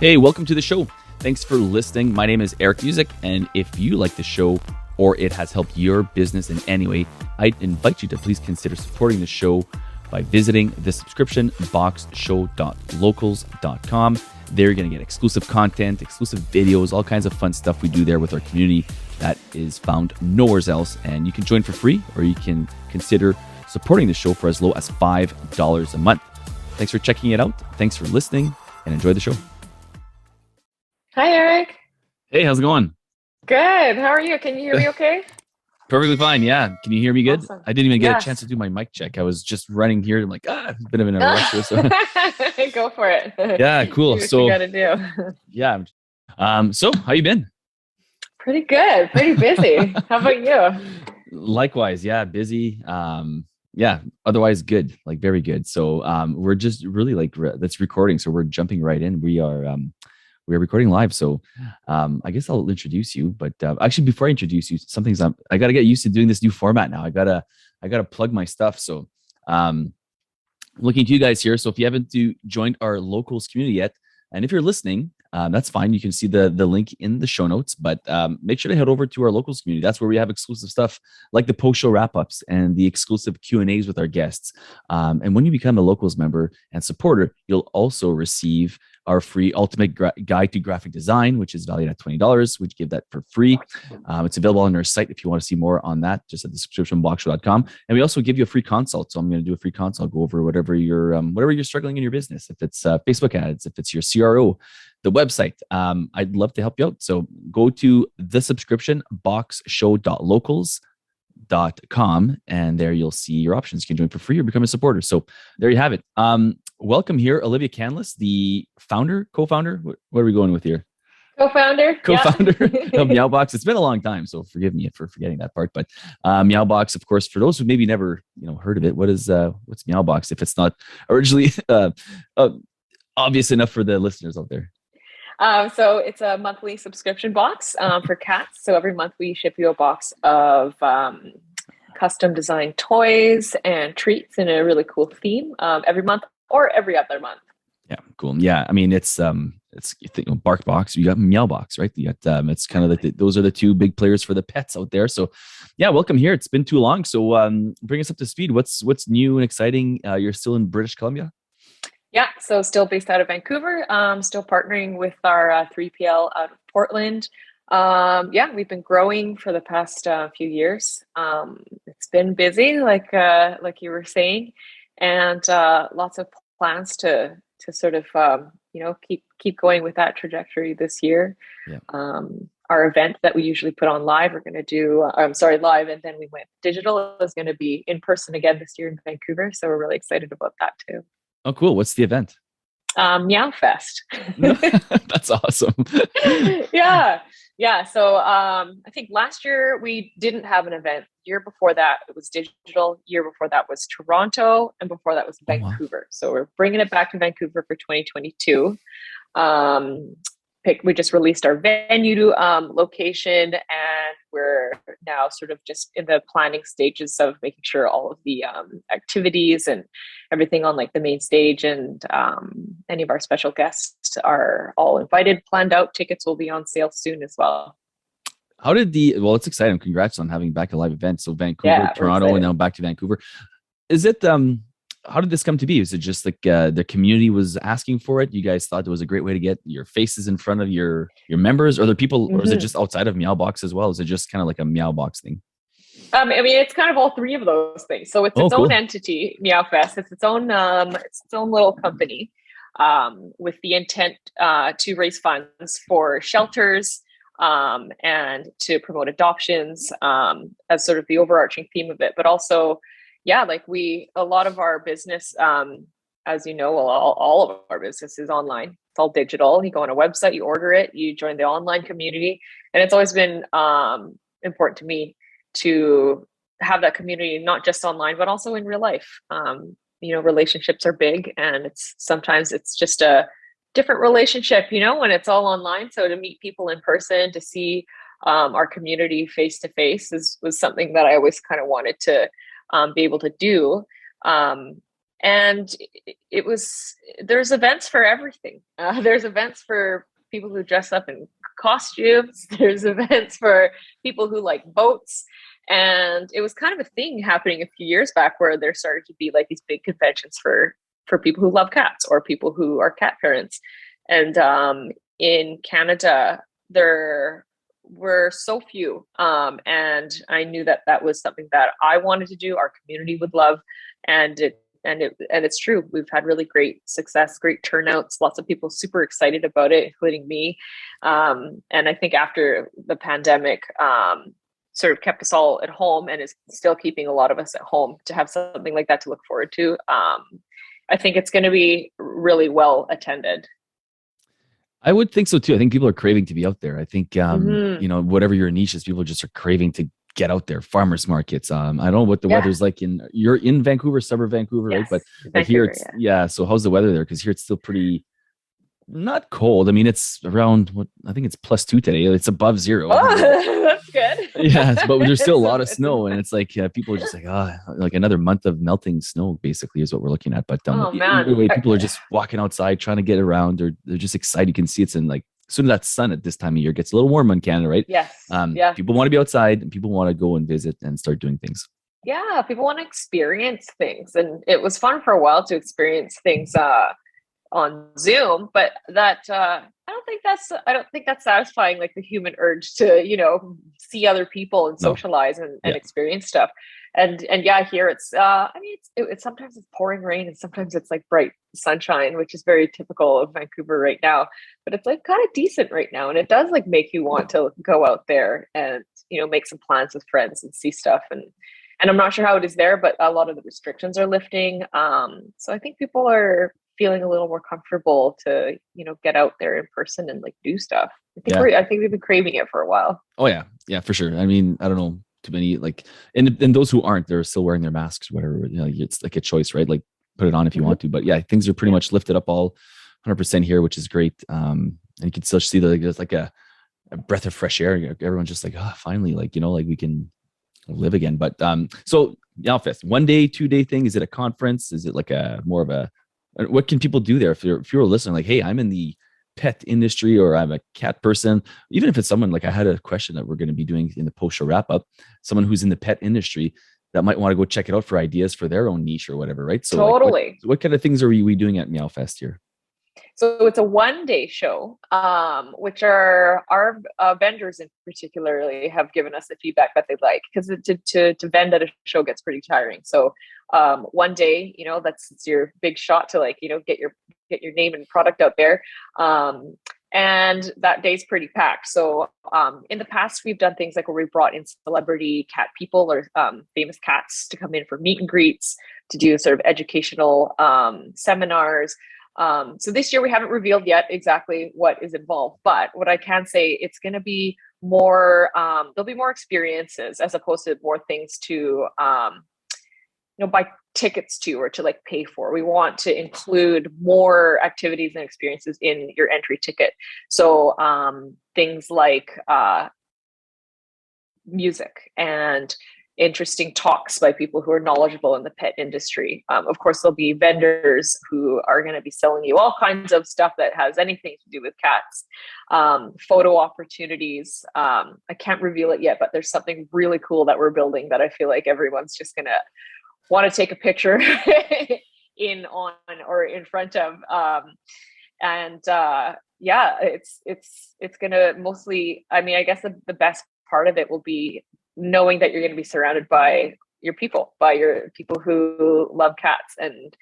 Hey, welcome to the show. Thanks for listening. My name is Eric Music, and if you like the show or it has helped your business in any way, I invite you to please consider supporting the show by visiting the subscription boxshow.locals.com. There you're going to get exclusive content, exclusive videos, all kinds of fun stuff we do there with our community that is found nowhere else. And you can join for free, or you can consider supporting the show for as low as $5 a month. Thanks for checking it out. Thanks for listening, and enjoy the show. Hi, Eric. Hey, how's it going? Good. How are you? Can you hear me okay? Perfectly fine. Yeah. Can you hear me good? Awesome. I didn't even get Yes. a chance to do my mic check. I was just running here. I'm like, a bit of in a rush here. So Go for it. yeah, cool. Do what So you gotta do. yeah. So how you been? Pretty good. Pretty busy. How about you? Likewise. Yeah. Busy. Yeah. Otherwise good. Like very good. So we're just really like that's recording. So we're jumping right in. We are recording live. So I guess I'll introduce you. But actually, before I introduce you, something's I got to get used to doing this new format now. I gotta plug my stuff. So looking to you guys here. So if you haven't joined our locals community yet, and if you're listening, that's fine. You can see the link in the show notes, but make sure to head over to our locals community. That's where we have exclusive stuff like the post-show wrap-ups and the exclusive Q&As with our guests. And when you become a locals member and supporter, you'll also receive our free ultimate guide to graphic design, which is valued at $20. We give that for free. It's available on our site if you want to see more on that, just at the subscriptionboxshow.com. And we also give you a free consult. So I'm going to do a free consult, go over whatever you're struggling in your business. If it's Facebook ads, if it's your CRO, the website, I'd love to help you out. So go to the subscription boxshow.locals.com, and there you'll see your options. You can join for free or become a supporter. So there you have it. Welcome here, Olivia Canlas, the co-founder. What are we going with here? Co-founder. Co-founder of Meowbox. It's been a long time, so forgive me for forgetting that part. But Meowbox, of course, for those who maybe never heard of it, what's Meowbox if it's not originally obvious enough for the listeners out there? So it's a monthly subscription box for cats. So every month we ship you a box of custom designed toys and treats in a really cool theme every month or every other month. Yeah, cool. Yeah, I mean it's you think BarkBox, you got Meowbox, right? You got it's kind of like those are the two big players for the pets out there. So yeah, welcome here. It's been too long, so bring us up to speed. What's new and exciting? You're still in British Columbia? Yeah, so still based out of Vancouver, still partnering with our 3PL out of Portland. Yeah, we've been growing for the past few years. It's been busy, like you were saying, and lots of plans to sort of keep going with that trajectory this year. Yeah. Our event that we usually put on live, we're going to do live, and then we went digital, is going to be in person again this year in Vancouver. So we're really excited about that too. Oh, cool. What's the event? Meow Fest. That's awesome. Yeah. So I think last year we didn't have an event. Year before that it was digital. Year before that was Toronto, and before that was Vancouver. Wow. So we're bringing it back to Vancouver for 2022. We just released our venue location, and we're now sort of just in the planning stages of making sure all of the activities and everything on like the main stage and any of our special guests are all invited, planned out. Tickets will be on sale soon as well. How did it's exciting. Congrats on having back a live event. So Vancouver, Toronto, and now back to Vancouver. Is it how did this come to be? Is it just like the community was asking for it? You guys thought it was a great way to get your faces in front of your members, or the people, or is it just outside of Meowbox as well? Is it just kind of like a Meowbox thing? I mean, it's kind of all three of those things. So it's its own entity, Meowfest. It's its own little company with the intent to raise funds for shelters and to promote adoptions as sort of the overarching theme of it, but also. Yeah, like a lot of our business, as you know, all of our business is online. It's all digital. You go on a website, you order it, you join the online community. And it's always been important to me to have that community, not just online, but also in real life. Relationships are big, and sometimes it's just a different relationship, when it's all online. So to meet people in person, to see our community face to face was something that I always kind of wanted to be able to do. and it was, there's events for everything. There's events for people who dress up in costumes. There's events for people who like boats. And it was kind of a thing happening a few years back where there started to be like these big conventions for people who love cats or people who are cat parents. And in Canada, there were so few. And I knew that that was something that I wanted to do, our community would love. And it's true. We've had really great success, great turnouts, lots of people super excited about it, including me. And I think after the pandemic, sort of kept us all at home and is still keeping a lot of us at home, to have something like that to look forward to. I think it's going to be really well attended. I would think so too. I think people are craving to be out there. I think, you know, whatever your niche is, people just are craving to get out there. Farmers markets. I don't know what the weather's like you're in Vancouver, suburb Vancouver, right? But Vancouver, here it's, so how's the weather there? Because here it's still pretty, not cold. I mean, it's around what I think it's +2 today. It's above zero. Oh, that's good. Yes, but there's still a lot of snow, and it's like people are just like, like another month of melting snow, basically, is what we're looking at. But either way, people are just walking outside, trying to get around, or they're just excited. You can see it's in like soon as that sun at this time of year gets a little warmer in Canada, right? Yes. People want to be outside, and people want to go and visit and start doing things. Yeah, people want to experience things, and it was fun for a while to experience things on Zoom, but that I don't think that's satisfying, like the human urge to, you know, see other people and socialize and experience stuff. And here it's I mean it's sometimes it's pouring rain and sometimes it's like bright sunshine, which is very typical of Vancouver right now. But it's like kind of decent right now, and it does like make you want to go out there and, you know, make some plans with friends and see stuff. And I'm not sure how it is there, but a lot of the restrictions are lifting. So I think people are feeling a little more comfortable to, you know, get out there in person and like do stuff. I think we've been craving it for a while. Oh yeah, for sure. I mean, I don't know too many like, and those who aren't, they're still wearing their masks, whatever. You know, it's like a choice, right? Like put it on if you want to. But yeah, things are pretty much lifted up all 100% here, which is great. And you can still see that there's like a breath of fresh air. Everyone's just like, finally, like, you know, like we can live again. But so Meowfest, 1 day, 2 day thing? Is it a conference? Is it like a more of a, what can people do there if you're listening, like, hey, I'm in the pet industry or I'm a cat person? Even if it's someone like, I had a question that we're going to be doing in the post-show wrap-up, someone who's in the pet industry that might want to go check it out for ideas for their own niche or whatever, right? So totally. Like, what kind of things are we doing at Meowfest here? So it's a 1 day show, which our vendors in particularly have given us the feedback that they like, because to vend at a show gets pretty tiring. So 1 day, you know, that's your big shot to, like, you know, get your name and product out there. And that day's pretty packed. So in the past, we've done things like where we brought in celebrity cat people or famous cats to come in for meet and greets, to do sort of educational seminars. So this year we haven't revealed yet exactly what is involved, but what I can say, it's going to be more, there'll be more experiences as opposed to more things to, you know, buy tickets to or to like pay for. We want to include more activities and experiences in your entry ticket. So things like music and interesting talks by people who are knowledgeable in the pet industry. Of course, there'll be vendors who are going to be selling you all kinds of stuff that has anything to do with cats. Photo opportunities. I can't reveal it yet, but there's something really cool that we're building that I feel like everyone's just going to want to take a picture in, on, or in front of. Yeah, it's going to mostly, I mean, I guess the best part of it will be knowing that you're going to be surrounded by your people who love cats, and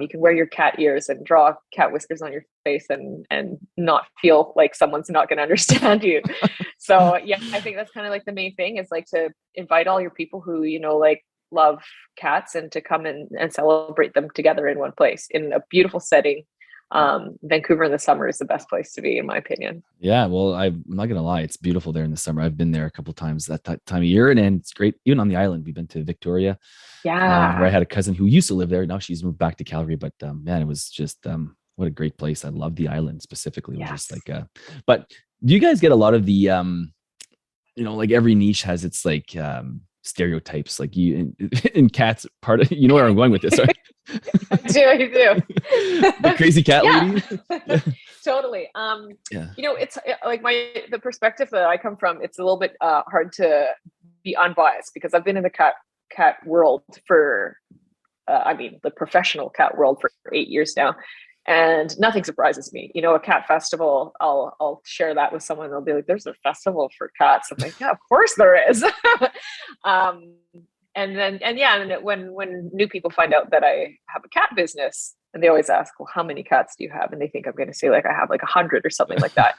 you can wear your cat ears and draw cat whiskers on your face and not feel like someone's not going to understand you. So yeah, I think that's kind of like the main thing, is like to invite all your people who, you know, like love cats, and to come and celebrate them together in one place in a beautiful setting. Vancouver in the summer is the best place to be, in my opinion. Yeah, well, I'm not gonna lie, it's beautiful there in the summer. I've been there a couple times that time of year, and it's great. Even on the island, we've been to Victoria, where I had a cousin who used to live there. Now she's moved back to Calgary, but man, it was just what a great place. I love the island specifically. It was just like but do you guys get a lot of the you know, like every niche has its like stereotypes, like you in cats, part of, you know where I'm going with this, right? I do. The crazy cat Yeah, lady. totally. Yeah. It's like the perspective that I come from. It's a little bit hard to be unbiased because I've been in the cat world for, the professional cat world for 8 years now, and nothing surprises me. A cat festival. I'll share that with someone. They'll be like, "There's a festival for cats." I'm like, "Yeah, of course there is." um, and when new people find out that I have a cat business, and they always ask, "Well, how many cats do you have?" And they think I'm going to say like I have like 100 or something like that.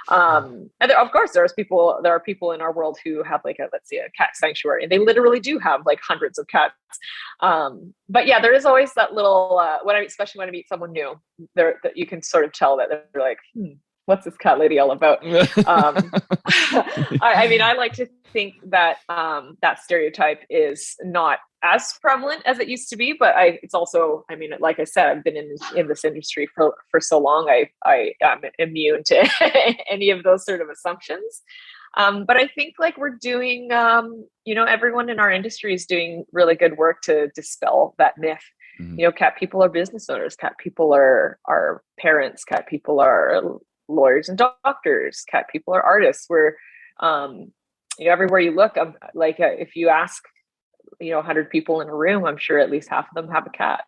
And of course, there are people in our world who have like let's say a cat sanctuary, and they literally do have like hundreds of cats. But yeah, there is always that little especially when I meet someone new, there that you can sort of tell that they're like, what's this cat lady all about? I like to think that that stereotype is not as prevalent as it used to be, but it's also, like I said, I've been in this industry for so long. I am immune to any of those sort of assumptions. But I think like we're doing, everyone in our industry is doing really good work to dispel that myth. Cat people are business owners. Cat people are parents. Cat people are lawyers and doctors. Cat people are artists. We're, everywhere you look, if you ask, 100 people in a room, I'm sure at least half of them have a cat,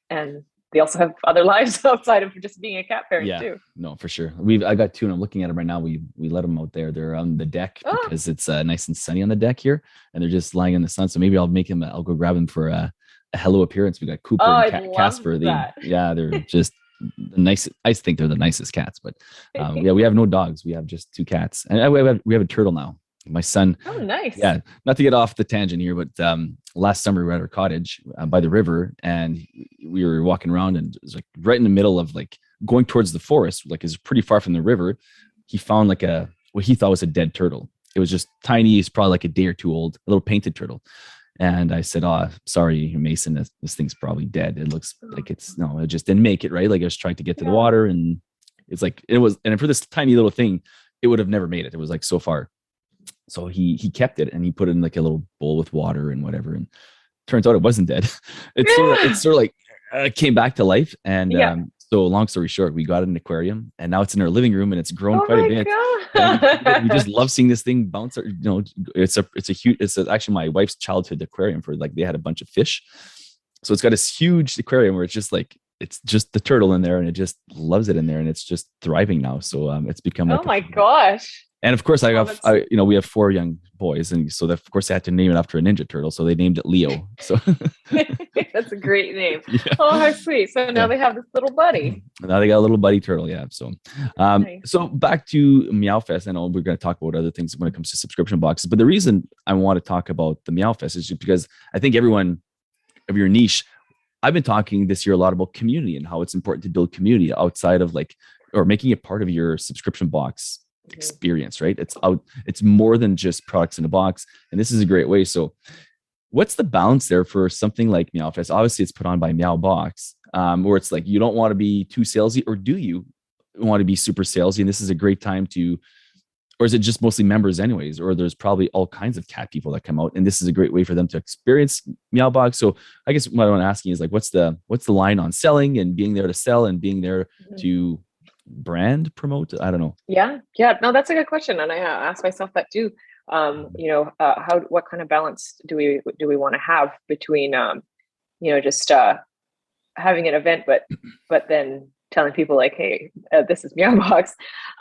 and they also have other lives outside of just being a cat parent too. No, for sure. I got two, and I'm looking at them right now. We let them out there. They're on the deck because it's nice and sunny on the deck here, and they're just lying in the sun. So maybe I'll go grab them for a hello appearance. We got Cooper and Casper. They're just the nicest. I think they're the nicest cats. But we have no dogs. We have just two cats, and we have a turtle now. My son. Oh, nice. Yeah, not to get off the tangent here, but last summer we were at our cottage by the river, and we were walking around, and it was like right in the middle of like going towards the forest, like it's pretty far from the river. He found like what he thought was a dead turtle. It was just tiny. It's probably like a day or two old, a little painted turtle. And I said, "Oh, sorry, Mason, this thing's probably dead. It looks like it just didn't make it, right? Like I was trying to get to the water, and it's like and for this tiny little thing, it would have never made it. It was like so far." So he kept it, and he put it in like a little bowl with water and whatever. And turns out it wasn't dead. It's sort of like came back to life. And so long story short, we got an aquarium, and now it's in our living room, and it's grown quite a bit. We just love seeing this thing bounce. It's actually my wife's childhood aquarium for like, they had a bunch of fish. So it's got this huge aquarium where it's just the turtle in there, and it just loves it in there, and it's just thriving now. So it's become like, oh my gosh. And of course, we have 4 young boys, and so of course I had to name it after a Ninja Turtle, so they named it Leo. So that's a great name. Yeah. Oh, how sweet! So now they have this little buddy. Now they got a little buddy turtle, yeah. So, nice. So back to Meowfest. I know we're going to talk about other things when it comes to subscription boxes, but the reason I want to talk about the Meowfest is just because I think everyone of your niche. I've been talking this year a lot about community and how it's important to build community outside of or making it part of your subscription box experience, right? It's more than just products in a box, and this is a great way. So what's the balance there for something like Meowfest? Obviously it's put on by Meowbox, where it's like you don't want to be too salesy, or do you want to be super salesy? And this is a great time or is it just mostly members anyways? Or there's probably all kinds of cat people that come out, and this is a great way for them to experience Meowbox. So I guess what I'm asking is like, what's the line on selling and being there to sell and being there to brand promote? I don't know. Yeah. No, that's a good question, and I ask myself that too. What kind of balance do we want to have between just having an event, but then telling people like, hey, this is Meowbox.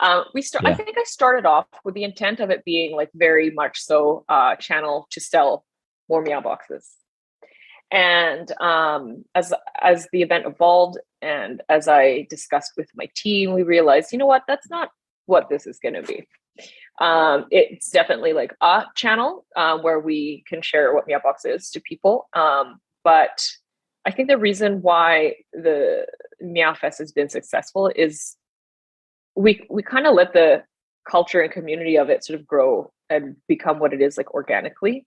I think I started off with the intent of it being like very much so channel to sell more Meowboxes. And as the event evolved, and as I discussed with my team, we realized, you know what, that's not what this is going to be. It's definitely like a channel where we can share what Meowbox is to people. But I think the reason why the Meowfest has been successful is we kind of let the culture and community of it sort of grow and become what it is, like organically.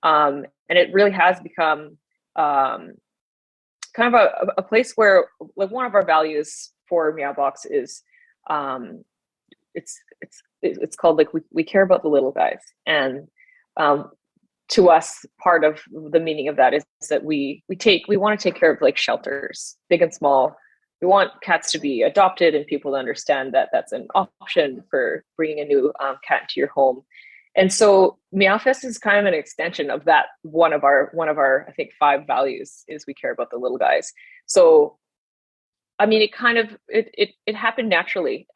And it really has become kind of a place where, like, one of our values for Meowbox is it's called like we care about the little guys. And to us, part of the meaning of that is that we want to take care of like shelters, big and small. We want cats to be adopted and people to understand that that's an option for bringing a new cat into your home. And so Meowfest is kind of an extension of that. One of our I think 5 values is we care about the little guys. So I mean, it happened naturally,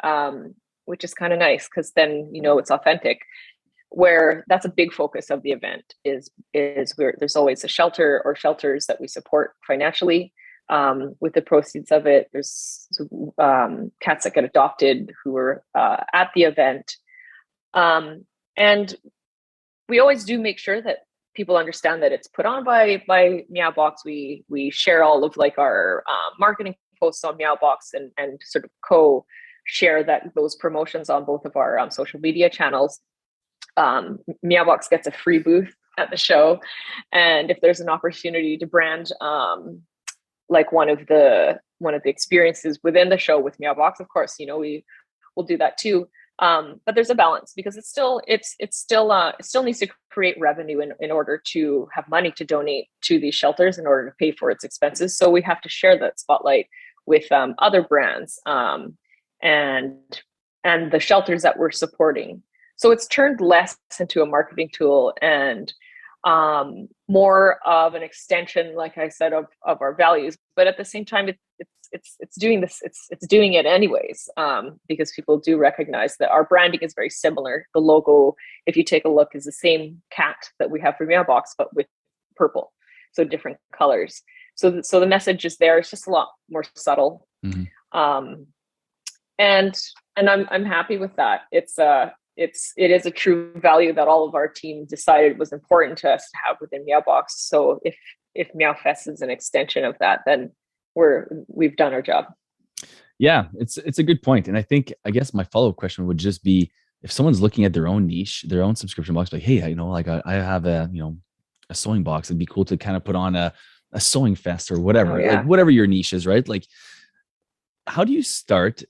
which is kind of nice because then it's authentic. Where that's a big focus of the event is where there's always a shelter or shelters that we support financially with the proceeds of it. There's cats that get adopted who are at the event. And we always do make sure that people understand that it's put on by Meowbox. We share all of like our marketing posts on Meowbox and sort of co-share those promotions on both of our social media channels. Meowbox gets a free booth at the show, and if there's an opportunity to brand like one of the experiences within the show with Meowbox, of course, we will do that too. But there's a balance because it still needs to create revenue in order to have money to donate to these shelters in order to pay for its expenses. So we have to share that spotlight with other brands and the shelters that we're supporting. So it's turned less into a marketing tool and more of an extension, like I said, of our values. But at the same time, it's doing this. It's doing it anyways because people do recognize that our branding is very similar. The logo, if you take a look, is the same cat that we have for Meowbox, but with purple, so different colors. So the message is there. It's just a lot more subtle, and I'm happy with that. It is a true value that all of our team decided was important to us to have within Meowbox. So if Meowfest is an extension of that, then we've done our job. Yeah, it's a good point. And I guess my follow-up question would just be, if someone's looking at their own niche, their own subscription box, like, hey, I have a sewing box. It'd be cool to kind of put on a sewing fest or whatever, like whatever your niche is, right? Like, how do you start?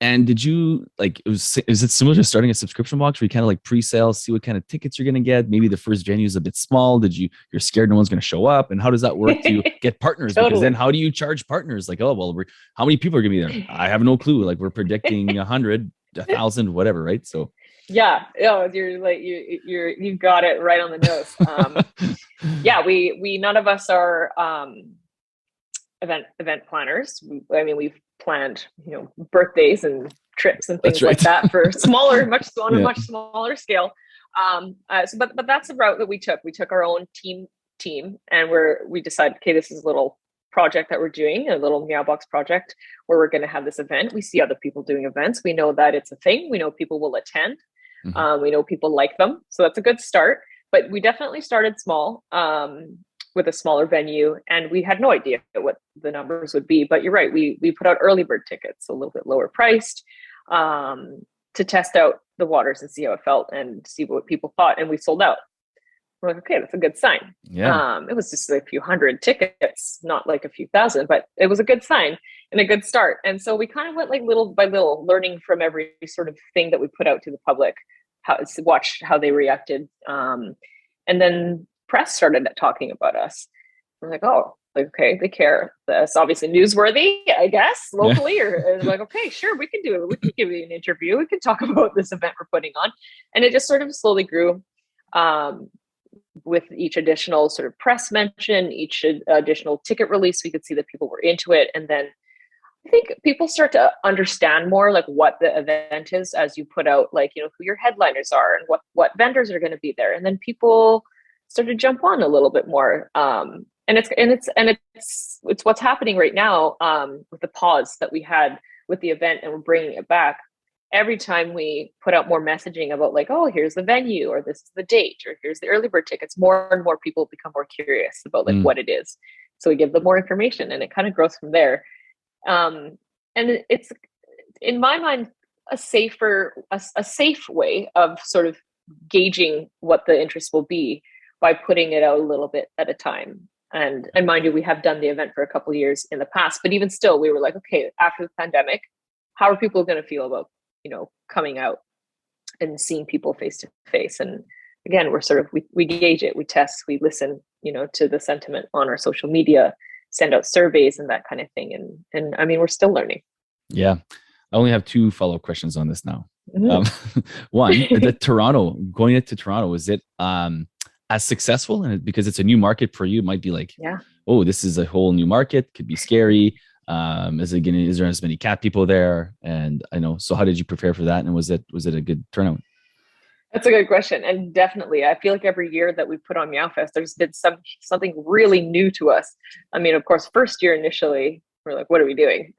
And did you is it similar to starting a subscription box where you kind of like pre-sale, see what kind of tickets you're going to get? Maybe the first venue is a bit small. You're scared no one's going to show up? And how does that work to get partners? Totally. Because then how do you charge partners? Like, oh, well, how many people are going to be there? I have no clue. Like, we're predicting 100, 1,000, whatever. Right. So yeah, you're like, you got it right on the nose. Yeah, we none of us are event planners. We've planned, birthdays and trips and things like that for a much smaller scale. But that's the route that we took. We took our own team and we decided, okay, this is a little project that we're doing, a little Meowbox project where we're going to have this event. We see other people doing events. We know that it's a thing. We know people will attend. We know people like them. So that's a good start. But we definitely started small. With a smaller venue, and we had no idea what the numbers would be. But you're right, we put out early bird tickets, so a little bit lower priced, to test out the waters and see how it felt and see what people thought. And we sold out. We're like, okay, that's a good sign. Yeah. It was just like a few hundred tickets, not like a few thousand, but it was a good sign and a good start. And so we kind of went like little by little, learning from every sort of thing that we put out to the public, watch how they reacted, and then press started talking about us. We're like, oh, like, okay, they care. That's obviously newsworthy, I guess, locally. Or like, okay, sure, we can do it. We can give you an interview. We can talk about this event we're putting on. And it just sort of slowly grew with each additional sort of press mention, each additional ticket release. We could see that people were into it. And then I think people start to understand more like what the event is as you put out, like, who your headliners are and what vendors are going to be there. And then people started to jump on a little bit more, and it's what's happening right now with the pause that we had with the event, and we're bringing it back. Every time we put out more messaging about like, oh, here's the venue, or this is the date, or here's the early bird tickets, more and more people become more curious about like what it is. So we give them more information, and it kind of grows from there. And it's, in my mind, a safe way of sort of gauging what the interest will be, by putting it out a little bit at a time. And mind you, we have done the event for a couple of years in the past, but even still, we were like, okay, after the pandemic, how are people going to feel about, coming out and seeing people face to face? And again, we're sort of, we gauge it, we test, we listen, to the sentiment on our social media, send out surveys and that kind of thing. And I mean, we're still learning. Yeah. I only have two follow-up questions on this now. Mm-hmm. One, going into Toronto, was it as successful? And because it's a new market for you, it might be like, yeah, oh, this is a whole new market, could be scary. Is there as many cat people there? And I know, so how did you prepare for that? And was it a good turnout? That's a good question. And definitely, I feel like every year that we put on Meowfest, there's been something really new to us. I mean, of course, first year initially, we're like, what are we doing?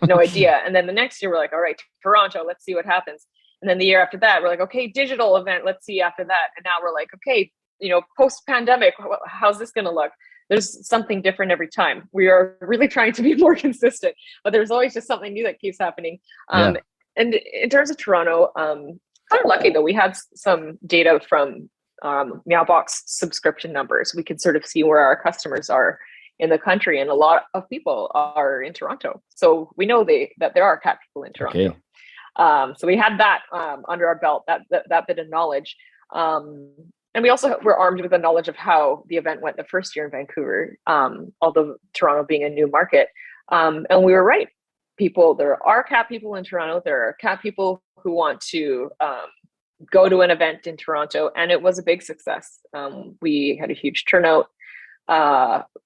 No idea. And then the next year, we're like, all right, Toronto, let's see what happens. And then the year after that, we're like, okay, digital event, let's see after that. And now we're like, okay, post-pandemic, how's this going to look? There's something different every time. We are really trying to be more consistent, but there's always just something new that keeps happening. And in terms of Toronto, kind of lucky though. We had some data from Meowbox subscription numbers. We could sort of see where our customers are in the country, and a lot of people are in Toronto. So we know that there are cat people in Toronto. Okay. So we had that under our belt, that bit of knowledge. And we also were armed with the knowledge of how the event went the first year in Vancouver, although Toronto being a new market. And we were right. There are cat people in Toronto. There are cat people who want to go to an event in Toronto, and it was a big success. We had a huge turnout.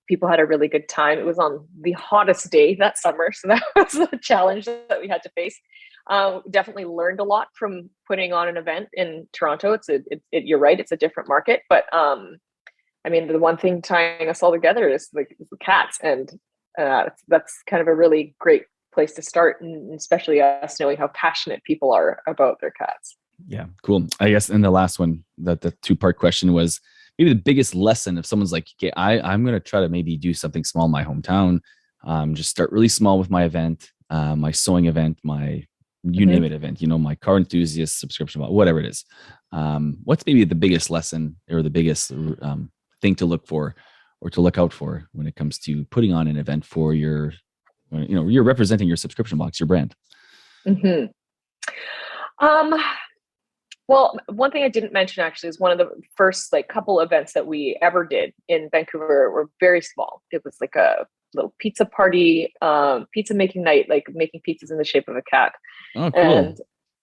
People had a really good time. It was on the hottest day that summer, so that was a challenge that we had to face. Definitely learned a lot from putting on an event in Toronto. You're right, it's a different market, but I mean, the one thing tying us all together is like the cats, and that's kind of a really great place to start, and especially us knowing how passionate people are about their cats. Yeah, cool. I guess in the last one, that the two-part question was maybe the biggest lesson if someone's like, okay, I'm going to try to maybe do something small in my hometown, just start really small with my event, my sewing event, my you name it event, my car enthusiast subscription, whatever it is. What's maybe the biggest lesson or the biggest thing to look for or to look out for when it comes to putting on an event for you're representing your subscription box, your brand? Mm-hmm. Well, one thing I didn't mention actually is one of the first couple events that we ever did in Vancouver were very small. It was like a little pizza party, pizza making night, like making pizzas in the shape of a cat. Oh, cool.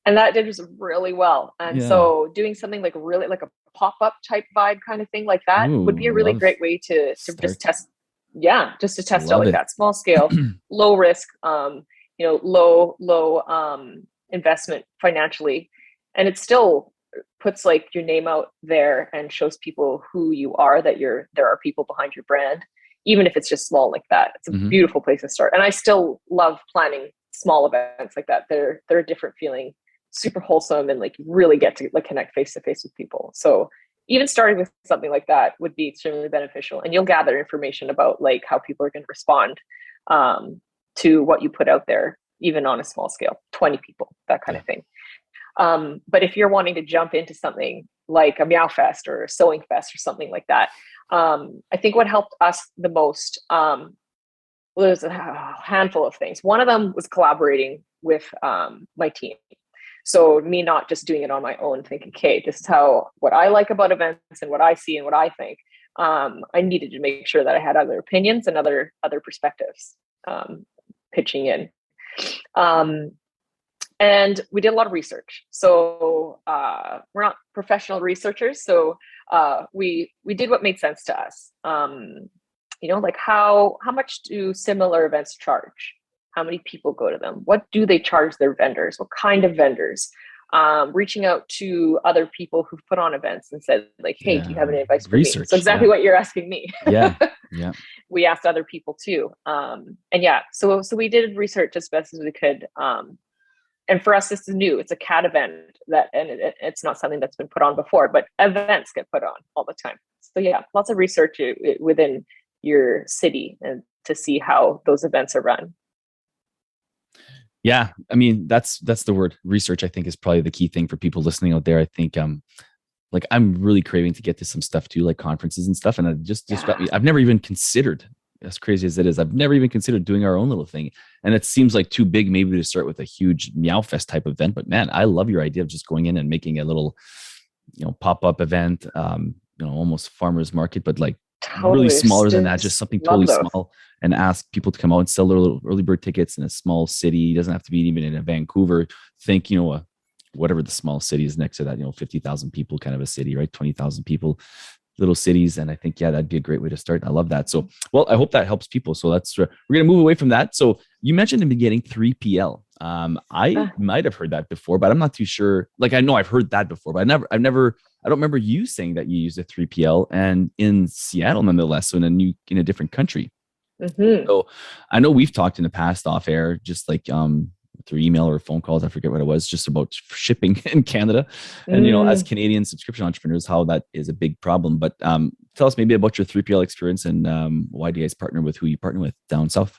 And that did just really well. And so doing something like really like a pop-up type vibe kind of thing like that would be a really great way to just test. Yeah, just to test out like that small scale, low risk, low investment financially. And it still puts like your name out there and shows people who you are, that there are people behind your brand, even if it's just small like that. It's a beautiful place to start. And I still love planning small events like that. They're a different feeling, super wholesome, and like really get to like connect face to face with people. So even starting with something like that would be extremely beneficial, and you'll gather information about like how people are going to respond to what you put out there, even on a small scale, 20 people, that kind of thing. But if you're wanting to jump into something like a Meow Fest or a Sewing Fest or something like that, I think what helped us the most, there's a handful of things. One of them was collaborating with my team. So me not just doing it on my own, thinking, okay, this is what I like about events and what I see and what I think. I needed to make sure that I had other opinions and other perspectives pitching in. And we did a lot of research. So we're not professional researchers. So we did what made sense to us. Like how much do similar events charge? How many people go to them? What do they charge their vendors? What kind of vendors? Reaching out to other people who've put on events and said like, hey, do you have any advice for research, me? So exactly what you're asking me. Yeah. We asked other people too. So we did research as best as we could. And for us, this is new. It's a cat event it's not something that's been put on before, but events get put on all the time. So yeah, lots of research within your city and to see how those events are run. Yeah. I mean, that's the word. Research, I think, is probably the key thing for people listening out there. I think, I'm really craving to get to some stuff too, like conferences and stuff. And it just got me. I've never even considered, as crazy as it is, I've never even considered doing our own little thing. And it seems like too big maybe to start with a huge Meow Fest type event. But man, I love your idea of just going in and making a little pop-up event, almost farmer's market, but like really Totally. smaller than that, just something Love totally those. small, and ask people to come out and sell little early bird tickets in a small city. It doesn't have to be even in a Vancouver. Think, whatever the small city is next to that, 50,000 people kind of a city, right? 20,000 people, little cities. And I think, yeah, that'd be a great way to start. I love that. So, well, I hope that helps people. So we're going to move away from that. So you mentioned in the beginning 3PL. I might have heard that before, but I'm not too sure. Like, I know I've heard that before, but I don't remember you saying that you used a 3PL and in Seattle, nonetheless. So in a different country. Mm-hmm. So I know we've talked in the past off air, just like through email or phone calls, I forget what it was, just about shipping in Canada. And as Canadian subscription entrepreneurs, how that is a big problem. But tell us maybe about your 3PL experience and why do you guys partner with who you partner with down south?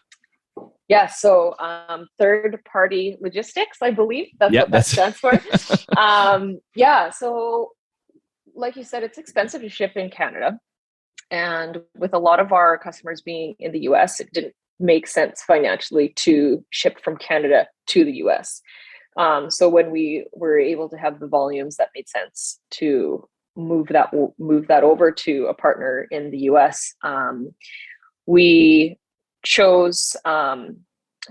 Yeah, so third party logistics, I believe that's what that stands for. Yeah, so like you said, it's expensive to ship in Canada. And with a lot of our customers being in the US, it didn't make sense financially to ship from Canada to the US. So when we were able to have the volumes, that made sense to move that over to a partner in the US. We chose, I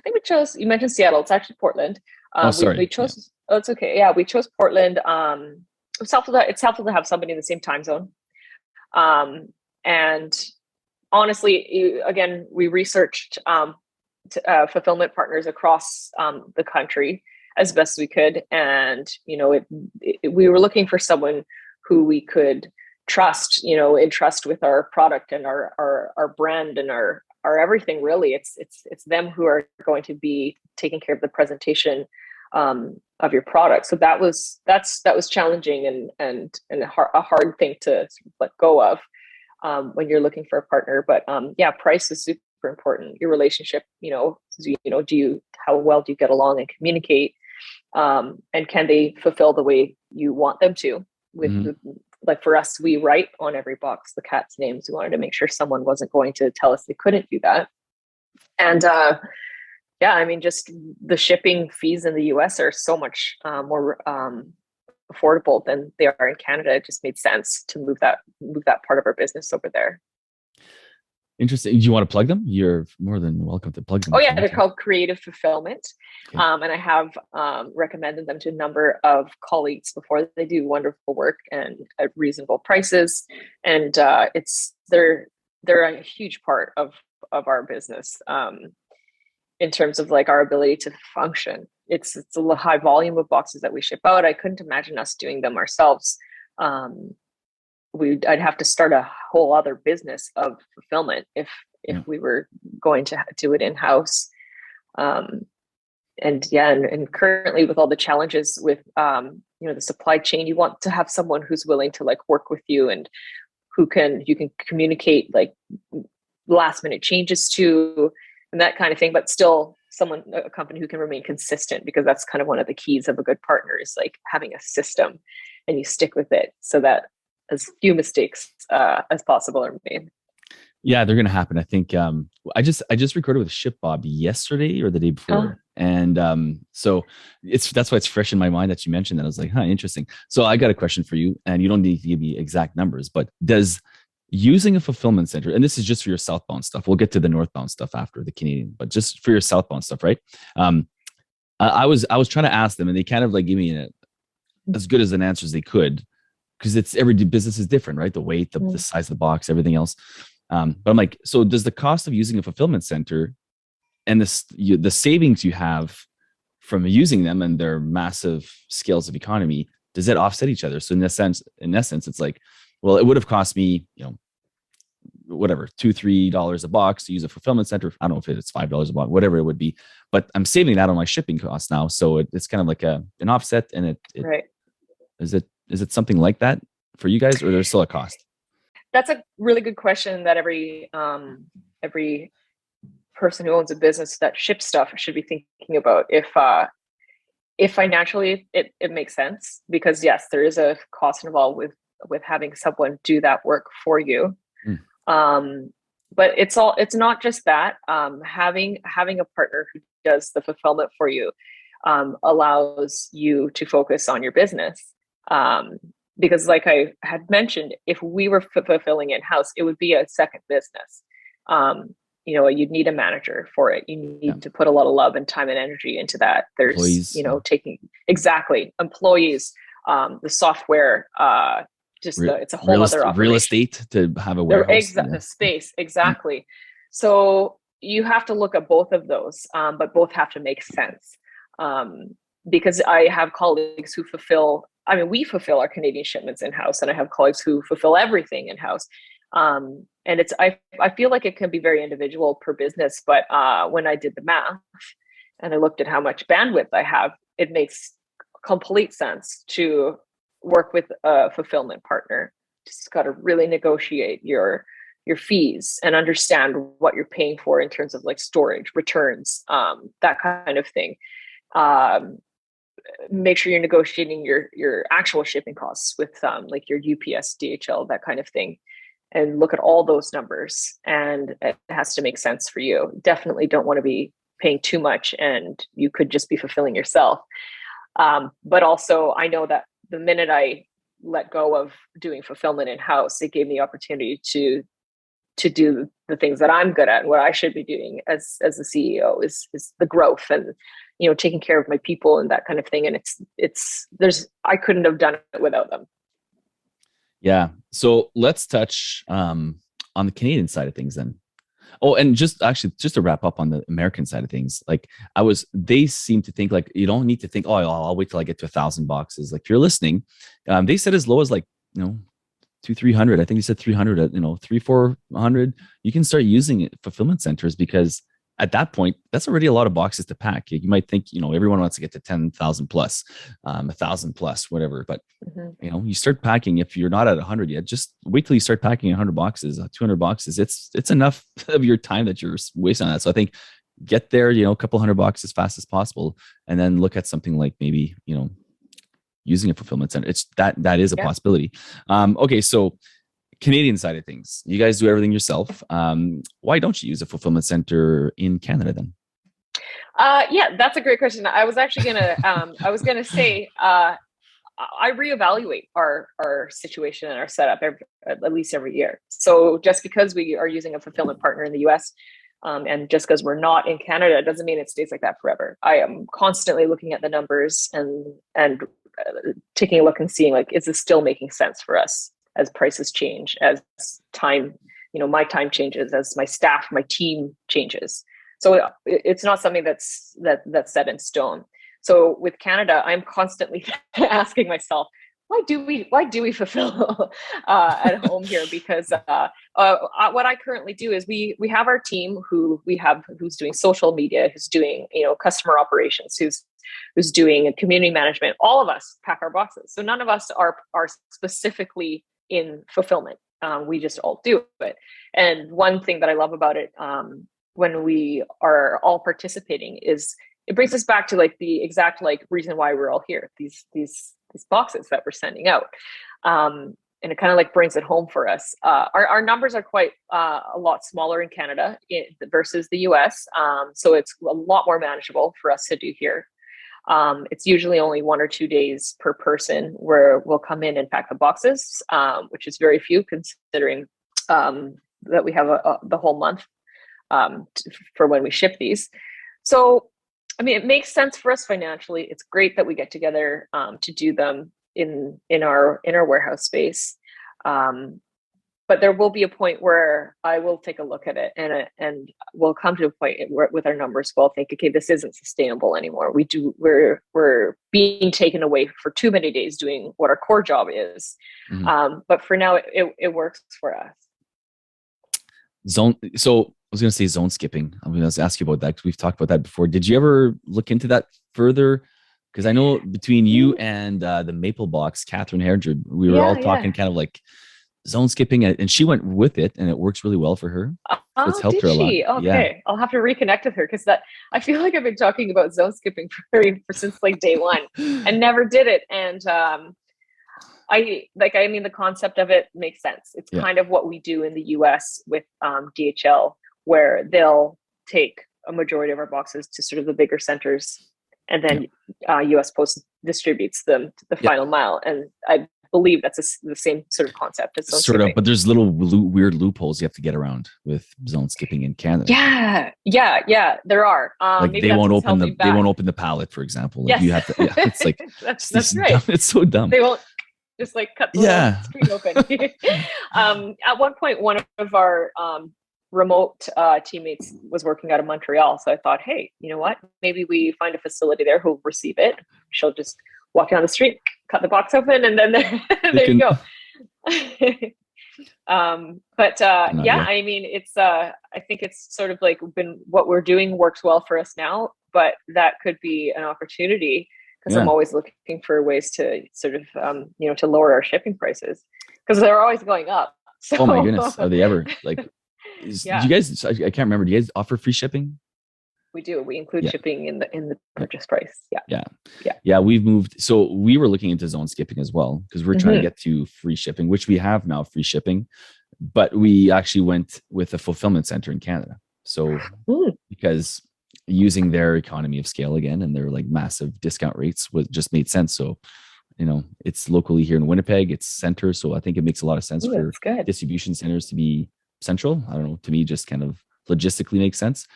think we chose, you mentioned Seattle, it's actually Portland. Sorry. We chose, oh, it's okay. Yeah, we chose Portland. It's helpful to have somebody in the same time zone. And honestly, again, we researched fulfillment partners across the country as best we could. And, we were looking for someone who we could trust, entrust with our product and our brand and our everything. Really, it's them who are going to be taking care of the presentation of your product. So that was challenging and a hard thing to sort of let go of when you're looking for a partner. But yeah, price is super important. Your relationship, how well do you get along and communicate, and can they fulfill the way you want them to? Like for us, we write on every box the cat's names. We wanted to make sure someone wasn't going to tell us they couldn't do that. And yeah, I mean, just the shipping fees in the US are so much more affordable than they are in Canada. It just made sense to move that part of our business over there. Interesting. Do you want to plug them? You're more than welcome to plug them. Oh yeah, they're called Creative Fulfillment. Okay. And I have recommended them to a number of colleagues before. They do wonderful work and at reasonable prices. And they're a huge part of our business in terms of like our ability to function. It's a high volume of boxes that we ship out. I couldn't imagine us doing them ourselves. I'd have to start a whole other business of fulfillment if we were going to do it in-house. And currently with all the challenges with the supply chain, you want to have someone who's willing to like work with you and you can communicate like last minute changes to and that kind of thing, but still a company who can remain consistent, because that's kind of one of the keys of a good partner is like having a system and you stick with it so that as few mistakes as possible are made. Yeah, they're going to happen. I think I just recorded with Ship Bob yesterday or the day before. And so that's why it's fresh in my mind that you mentioned that. I was like, interesting. So I got a question for you, and you don't need to give me exact numbers, but does using a fulfillment center, and this is just for your southbound stuff, we'll get to the northbound stuff after the Canadian, but just for your southbound stuff, right? I was trying to ask them, and they kind of like gave me as good as an answer as they could, because every business is different, right? The weight, the size of the box, everything else. But I'm like, so does the cost of using a fulfillment center and the savings you have from using them and their massive scales of economy, does it offset each other? So in essence, it's like, well, it would have cost me, whatever, $2-3 a box to use a fulfillment center. I don't know if it's $5 a box, whatever it would be, but I'm saving that on my shipping costs now. So it's kind of like an offset. And right. Is it something like that for you guys, or there's still a cost? That's a really good question that every person who owns a business that ships stuff should be thinking about. If financially it makes sense, because yes, there is a cost involved with having someone do that work for you. But it's not just that. Having a partner who does the fulfillment for you allows you to focus on your business. because like I had mentioned, if we were fulfilling in-house, it would be a second business. You'd need a manager for it. You Yeah. need to put a lot of love and time and energy into that. There's, Employees, yeah. taking exactly employees, the software, it's a whole other operation. Real estate to have a warehouse. The space, exactly. So you have to look at both of those, but both have to make sense. Because I have colleagues who we fulfill our Canadian shipments in-house, and I have colleagues who fulfill everything in-house. And I feel like it can be very individual per business, but when I did the math and I looked at how much bandwidth I have, it makes complete sense to work with a fulfillment partner. Just got to really negotiate your fees and understand what you're paying for in terms of like storage, returns, that kind of thing. Make sure you're negotiating your actual shipping costs with like your UPS, DHL, that kind of thing, and look at all those numbers. And it has to make sense for you. Definitely don't want to be paying too much, and you could just be fulfilling yourself. But also, I know that the minute I let go of doing fulfillment in-house, it gave me opportunity to do the things that I'm good at and what I should be doing as the CEO is the growth and, taking care of my people and that kind of thing. And I couldn't have done it without them. Yeah. So let's touch on the Canadian side of things then. Oh, and just to wrap up on the American side of things, like they seem to think like you don't need to think, oh, I'll wait till I get to 1,000 boxes. Like if you're listening, they said as low as like, 200-300. I think they said 300 at 300-400. You can start using fulfillment centers, because at that point, that's already a lot of boxes to pack. You might think, everyone wants to get to 10,000 plus, 1,000 plus, whatever. But, you start packing. If you're not at 100 yet, just wait till you start packing 100 boxes, 200 boxes. It's enough of your time that you're wasting on that. So I think get there, a couple hundred boxes as fast as possible, and then look at something like maybe, using a fulfillment center. That is a possibility. Okay. So Canadian side of things, you guys do everything yourself. Why don't you use a fulfillment center in Canada then? Yeah, that's a great question. I was actually gonna say, I reevaluate our situation and our setup at least every year. So just because we are using a fulfillment partner in the US, and just because we're not in Canada, doesn't mean it stays like that forever. I am constantly looking at the numbers and taking a look and seeing, like, is this still making sense for us as prices change, as time, my time changes, as my staff, my team changes. So it's not something that's set in stone. So with Canada, I'm constantly asking myself, why do we fulfill at home here? Because what I currently do is we have our team who's doing social media, who's doing customer operations, who's doing community management. All of us pack our boxes, so none of us are specifically in fulfillment. We just all do it. And one thing that I love about it, when we are all participating, is it brings us back to like the exact reason why we're all here. These boxes that we're sending out, and it kind of like brings it home for us. Our numbers are quite a lot smaller in Canada versus the US, so it's a lot more manageable for us to do here. It's usually only 1 or 2 days per person where we'll come in and pack the boxes, which is very few considering that we have the whole month for when we ship these. So, I mean, it makes sense for us financially. It's great that we get together to do them in our warehouse space. But there will be a point where I will take a look at it, and we'll come to a point where, with our numbers, we'll think, okay, this isn't sustainable anymore. We're being taken away for too many days doing what our core job is. Mm-hmm. But for now, it works for us. So I was going to say zone skipping. I'm going to ask you about that because we've talked about that before. Did you ever look into that further? Because I know between you and the Meowbox, Catherine Herger, we were all talking kind of like zone skipping, and she went with it, and it works really well for her. So it's helped her a lot. Okay, yeah. I'll have to reconnect with her, because I feel like I've been talking about zone skipping since like day one, and never did it. And the concept of it makes sense. It's kind of what we do in the US with DHL, where they'll take a majority of our boxes to sort of the bigger centers, and then US Post distributes them to the final mile. And I believe that's the same sort of concept as zone sort of, skipping. but there's little weird loopholes you have to get around with zone skipping in Canada. Yeah, there are. Like maybe they won't what's open holding they back. won't open the pallet, for example. Like Yes, you have to. Yeah, it's like that's right. dumb. It's so dumb. They won't just like cut the little screen open. At one point, one of our remote teammates was working out of Montreal, so I thought, hey, you know what? Maybe we find a facility there who'll receive it. She'll just walk down the street, cut the box open, and then there you go. I mean, it's I think it's sort of like been what we're doing works well for us now, but that could be an opportunity because I'm always looking for ways to sort of to lower our shipping prices because they're always going up. So. Oh my goodness, are they ever like? Do you guys? I can't remember. Do you guys offer free shipping? We do. We include shipping in the purchase price. Yeah. We've moved. So we were looking into zone skipping as well because we're trying to get to free shipping, which we have now free shipping. But we actually went with a fulfillment center in Canada. So because using their economy of scale again and their like massive discount rates just made sense. So it's locally here in Winnipeg. It's center, so I think it makes a lot of sense for distribution centers to be central. I don't know. To me, just kind of logistically makes sense.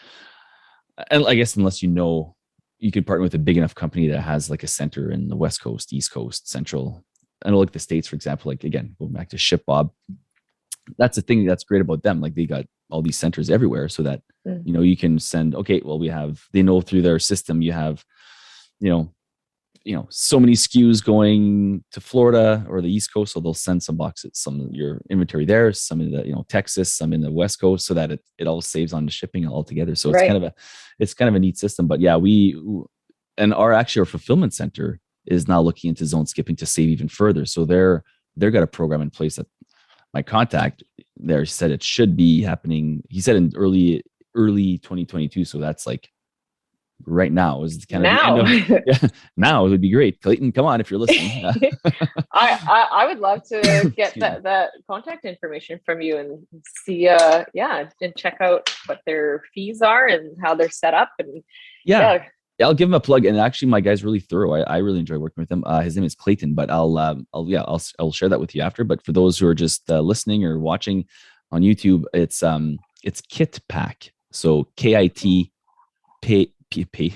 And I guess unless you could partner with a big enough company that has like a center in the West Coast, East Coast, Central. I know like the States, for example, like again, going back to ShipBob, that's the thing that's great about them. Like they got all these centers everywhere so that, you can send, they know through their system, you have, so many SKUs going to Florida or the East Coast. So they'll send some boxes, some of your inventory there, some in the, Texas, some in the West Coast, so that it all saves on the shipping altogether. So it's kind of a neat system. But yeah, our fulfillment center is now looking into zone skipping to save even further. So they've got a program in place that my contact there said it should be happening. He said in early 2022. So that's like right now is kind of now. Now it would be great. Clayton, come on if you're listening. I would love to get that contact information from you and see and check out what their fees are and how they're set up and I'll give him a plug. And actually my guy's really thorough. I really enjoy working with him. His name is Clayton, but I'll share that with you after. But for those who are just listening or watching on YouTube, it's Kit Pack. So KIT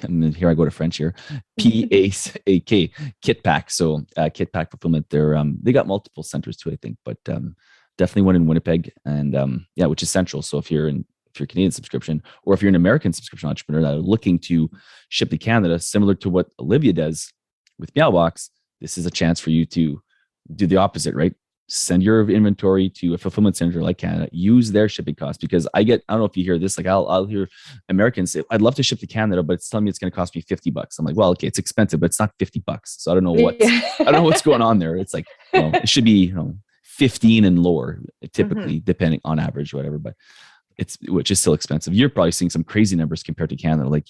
and here I go to French here. PAK Kit Pack. So Kit Pack Fulfillment. They got multiple centers too, I think, but definitely one in Winnipeg and which is central. So if you're a Canadian subscription or if you're an American subscription entrepreneur that are looking to ship to Canada, similar to what Olivia does with Meowbox, this is a chance for you to do the opposite, right? Send your inventory to a fulfillment center like Canada, use their shipping costs because I don't know if you hear this, like I'll hear Americans say, I'd love to ship to Canada, but it's telling me it's going to cost me $50. I'm like, well, okay, it's expensive, but it's not $50. So I don't know what's going on there. It's like, it should be, 15 and lower typically, depending on average or whatever, but which is still expensive. You're probably seeing some crazy numbers compared to Canada. Like,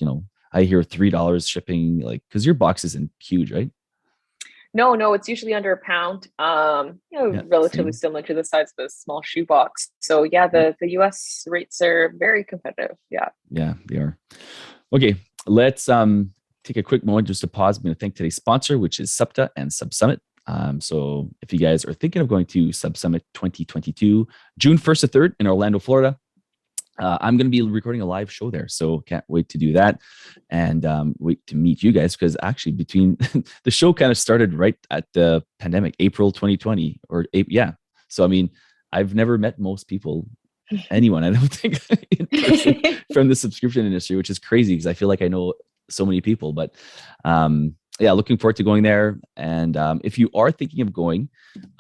I hear $3 shipping, like, cause your box isn't huge, right? No, it's usually under £1. Relatively similar to the size of a small shoebox. So the US rates are very competitive. Yeah, they are. Okay, let's take a quick moment just to pause. I'm going to thank today's sponsor, which is SUPTA and SubSummit. So if you guys are thinking of going to SubSummit 2022, June 1st to 3rd in Orlando, Florida, I'm going to be recording a live show there. So can't wait to do that and wait to meet you guys because actually between the show kind of started right at the pandemic, April 2020 or So, I mean, I've never met most people, anyone, I don't think in person from the subscription industry, which is crazy because I feel like I know so many people, but looking forward to going there. And if you are thinking of going,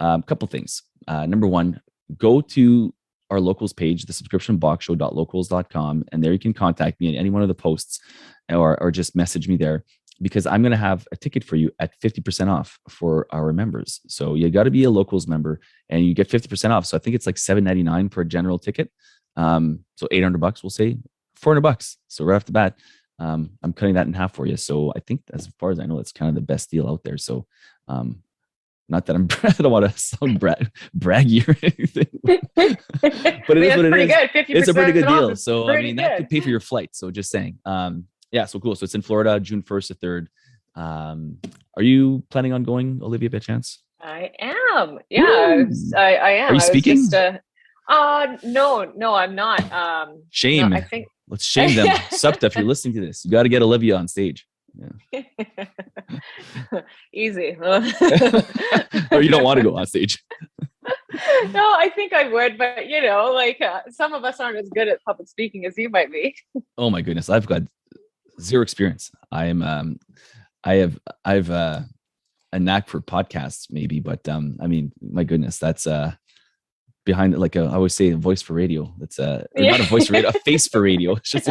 a couple things. Number one, go to our locals page, the subscriptionboxshow.locals.com. And there you can contact me in any one of the posts or just message me there because I'm going to have a ticket for you at 50% off for our members. So you got to be a locals member and you get 50% off. So I think it's like $7.99 for a general ticket. So $800, we'll say $400. So right off the bat, I'm cutting that in half for you. So I think as far as I know, it's kind of the best deal out there. So, not that I don't want to sound braggy or anything, but it is what it is. It's a pretty good deal. So I mean, that could pay for your flight. So just saying, so cool. So it's in Florida, June 1st to 3rd. Are you planning on going, Olivia, by chance? I am. Yeah, I am. Are you I was speaking? just no, I'm not. No, Shame. I think Let's shame them. Subta, if you're listening to this, you got to get Olivia on stage. Yeah. Easy. Or you don't want to go on stage. No, I think I would, but like some of us aren't as good at public speaking as you might be. Oh my goodness, I've got zero experience. I've a knack for podcasts maybe, but I mean, my goodness, that's behind, like I always say, a voice for radio. That's not a voice for radio, a face for radio. It's just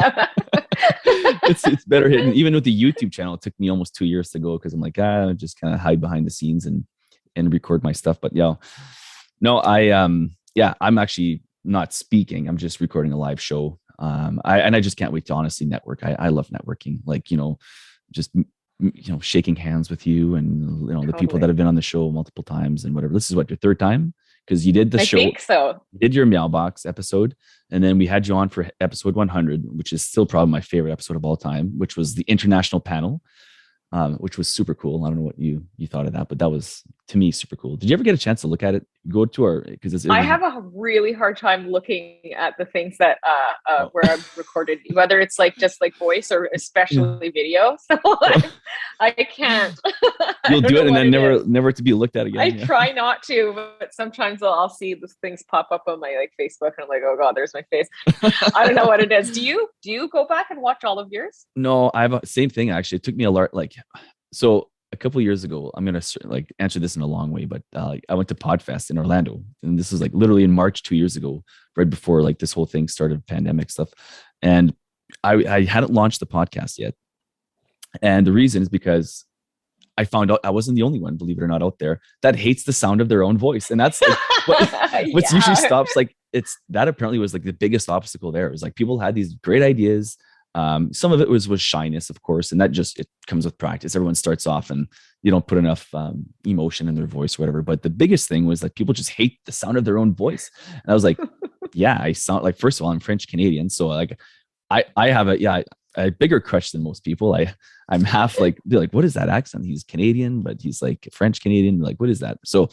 it's better hidden. Even with the YouTube channel, it took me almost 2 years to go, because I'm like, just kind of hide behind the scenes and record my stuff. But no, I'm actually not speaking. I'm just recording a live show. I just can't wait to honestly network. I love networking, like, just shaking hands with you and the people that have been on the show multiple times and whatever. This is what, your third time, because you did the show. I think so. You did your Meowbox episode, and then we had you on for episode 100, which is still probably my favorite episode of all time, which was the international panel, which was super cool. I don't know what you thought of that, but that was, to me, super cool. Did you ever get a chance to look at it? Go to our, because I have a really hard time looking at the things that where I've recorded, whether it's like just like voice or especially video. So I can't. You'll do it and then never to be looked at again. I try not to, but sometimes I'll see these things pop up on my Facebook and I'm like, oh God, there's my face. I don't know what it is. Do you go back and watch all of yours? No, I have same thing actually. It took me a lot, so a couple of years ago, I'm going to answer this in a long way, but I went to Podfest in Orlando, and this was literally in March 2 years ago, right before this whole thing started, pandemic stuff. And I hadn't launched the podcast yet. And the reason is because I found out I wasn't the only one, believe it or not, out there that hates the sound of their own voice. And that's what's usually stops. It's that apparently was the biggest obstacle there. It was people had these great ideas. Some of it was shyness, of course, and that it comes with practice. Everyone starts off and you don't put enough emotion in their voice or whatever. But the biggest thing was people just hate the sound of their own voice. And I was like, yeah, I sound first of all, I'm French Canadian. So I have a bigger crush than most people. I'm half they're like, what is that accent? He's Canadian, but he's French Canadian. What is that? So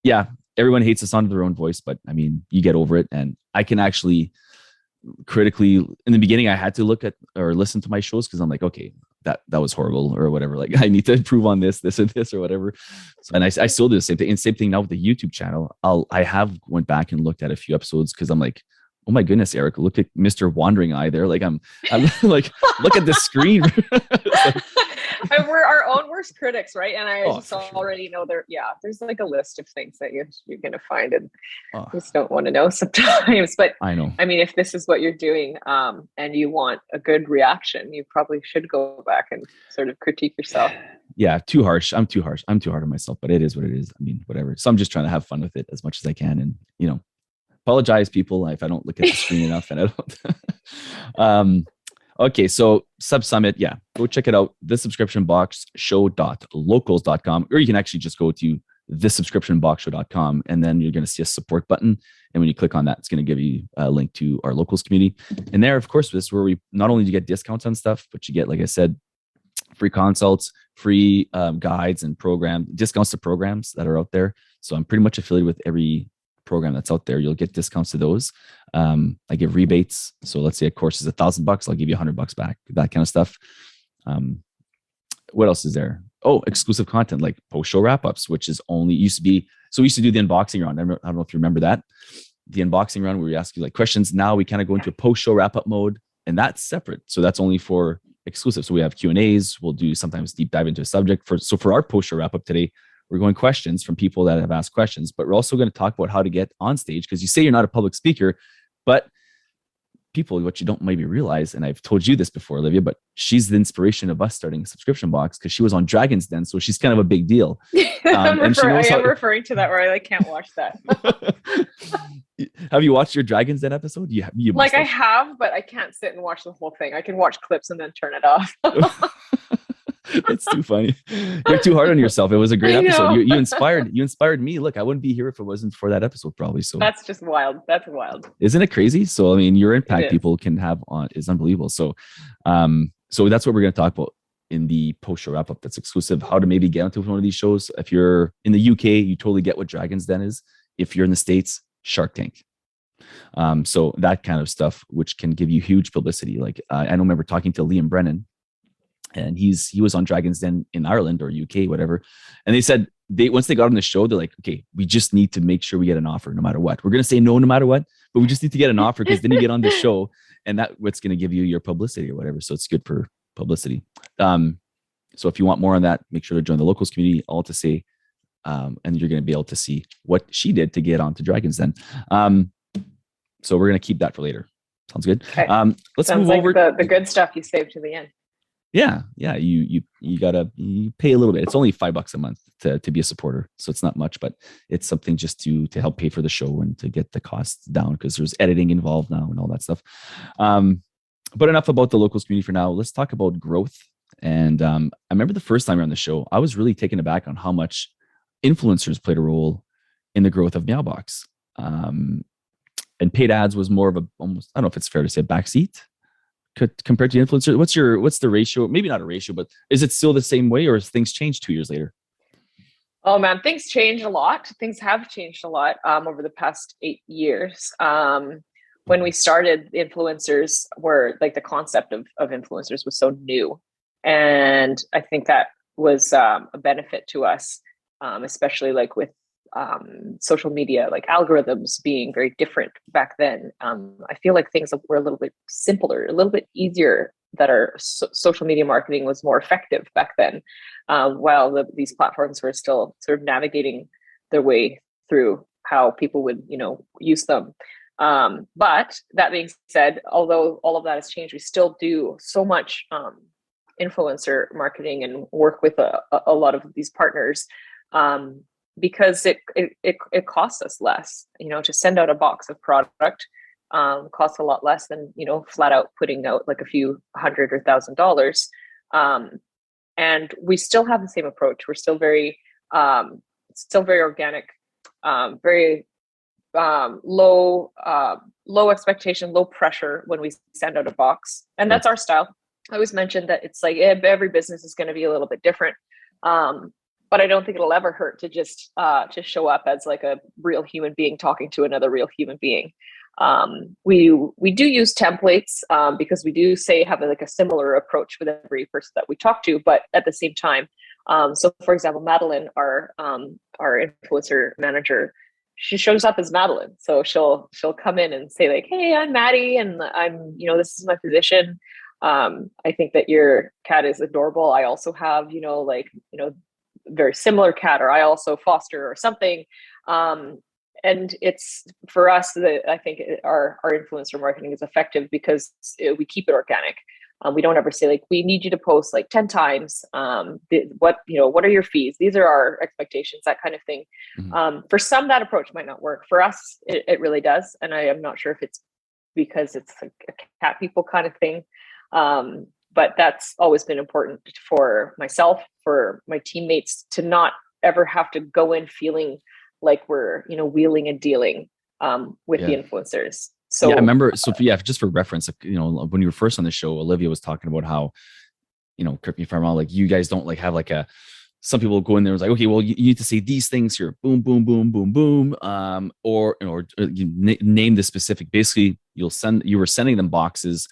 yeah, everyone hates the sound of their own voice, but I mean, you get over it. And I can actually critically, in the beginning, I had to look at or listen to my shows because I'm like, okay, that was horrible or whatever. I need to improve on this and this or whatever. So, and I still do the same thing. And same thing now with the YouTube channel. I have went back and looked at a few episodes because I'm like, oh my goodness, Eric, look at Mr. Wandering Eye there. I'm like, look at the screen. We're our own worst critics, right? And I already know there's a list of things that you're going to find and just don't want to know sometimes. But I know. I mean, if this is what you're doing and you want a good reaction, you probably should go back and sort of critique yourself. Yeah, too harsh. I'm too harsh. I'm too hard on myself, but it is what it is. I mean, whatever. So I'm just trying to have fun with it as much as I can. And, apologize, people, if I don't look at the screen enough and I don't. Okay, so Sub Summit, go check it out. The subscription box show.locals.com, or you can actually just go to thesubscriptionboxshow.com, and then you're going to see a support button. And when you click on that, it's going to give you a link to our locals community. And there, of course, this is where we not only do you get discounts on stuff, but you get, like I said, free consults, free guides and discounts to programs that are out there. So I'm pretty much affiliated with every program that's out there. You'll get discounts to those. I give rebates. So let's say a course is $1,000, I'll give you $100 back, that kind of stuff. What else is there? Oh, exclusive content like post-show wrap-ups, which is used to be, so we used to do the unboxing run. I don't know if you remember that. The unboxing run where we ask you questions. Now we kind of go into a post-show wrap-up mode, and that's separate. So that's only for exclusive. So we have Q&As. We'll do sometimes deep dive into a subject. For our post-show wrap-up today, we're going questions from people that have asked questions, but we're also going to talk about how to get on stage, because you say you're not a public speaker, but people, what you don't maybe realize, and I've told you this before, Olivia, but she's the inspiration of us starting a subscription box because she was on Dragon's Den, so she's kind of a big deal. I am referring to that where I can't watch that. Have you watched your Dragon's Den episode? You I have, but I can't sit and watch the whole thing. I can watch clips and then turn it off. That's too funny. You're too hard on yourself. It was a great episode. You inspired me. Look, I wouldn't be here if it wasn't for that episode, probably. So that's just wild. That's wild. Isn't it crazy? So I mean, your impact people can have on is unbelievable. So so that's what we're going to talk about in the post-show wrap-up that's exclusive, how to maybe get onto one of these shows. If you're in the UK, you totally get what Dragon's Den is. If you're in the States, Shark Tank. So that kind of stuff, which can give you huge publicity. Like I remember talking to Liam Brennan, and he was on Dragon's Den in Ireland or UK, whatever. And they said once they got on the show, they're like, okay, we just need to make sure we get an offer no matter what. We're going to say no matter what, but we just need to get an offer, because then you get on the show and that's what's going to give you your publicity or whatever. So it's good for publicity. So if you want more on that, make sure to join the locals community, all to say, and you're going to be able to see what she did to get onto Dragon's Den. So we're going to keep that for later. Sounds good. Okay. Let's Sounds move like over. The good stuff you saved to the end. Yeah. You pay a little bit. It's only $5 a month to be a supporter, so it's not much, but it's something just to help pay for the show and to get the costs down, because there's editing involved now and all that stuff. But enough about the locals community for now. Let's talk about growth. And I remember the first time you're on the show, I was really taken aback on how much influencers played a role in the growth of Meowbox. And paid ads was more of almost, I don't know if it's fair to say, backseat compared to influencers. What's the ratio? Maybe not a ratio, but is it still the same way, or has things changed 2 years later? Oh man, things change a lot. Things have changed a lot over the past 8 years. When we started, influencers were like, the concept of influencers was so new. And I think that was a benefit to us, especially like with social media, like algorithms being very different back then. I feel like things were a little bit simpler, a little bit easier, that our social media marketing was more effective back then, while these platforms were still sort of navigating their way through how people would, use them. But that being said, although all of that has changed, we still do so much influencer marketing and work with a lot of these partners, because it costs us less, to send out a box of product costs a lot less than, flat out putting out like a few $100 or $1,000. And we still have the same approach. We're still very organic, very low expectation, low pressure when we send out a box. And that's our style. I always mention that it's like every business is going to be a little bit different. But I don't think it'll ever hurt to just show up as like a real human being talking to another real human being. We do use templates because we do have like a similar approach with every person that we talk to, but at the same time, so for example, Madeline, our influencer manager, she shows up as Madeline. So she'll come in and say like, "Hey, I'm Maddie, and I'm, this is my position. I think that your cat is adorable. I also have, very similar cat, or I also foster or something." And it's for us that I think our influencer marketing is effective because we keep it organic. We don't ever say like, we need you to post like 10 times. What are your fees? These are our expectations, that kind of thing. Mm-hmm. For some, that approach might not work. For us, it really does. And I am not sure if it's because it's like a cat people kind of thing. But that's always been important for myself, for my teammates, to not ever have to go in feeling like we're, wheeling and dealing with the influencers. So I remember. So just for reference, when you were first on the show, Olivia was talking about how, correct me if I'm wrong, like you guys don't like have like some people go in there and was like, okay, well, you need to say these things here, boom, boom, boom, boom, boom, or you name the specific. Basically, you were sending them boxes.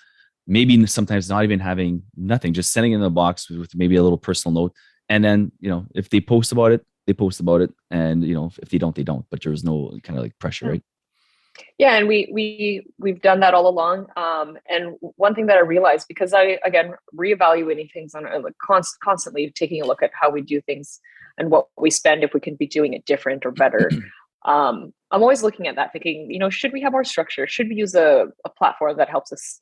Maybe sometimes not even having nothing, just sending in the box with maybe a little personal note. And then, if they post about it, they post about it. And, if they don't, they don't. But there's no kind of like pressure, right? Yeah. And we've done that all along. And one thing that I realized, because again, reevaluating things on like constantly taking a look at how we do things and what we spend, if we can be doing it different or better. I'm always looking at that thinking, should we have more structure? Should we use a platform that helps us,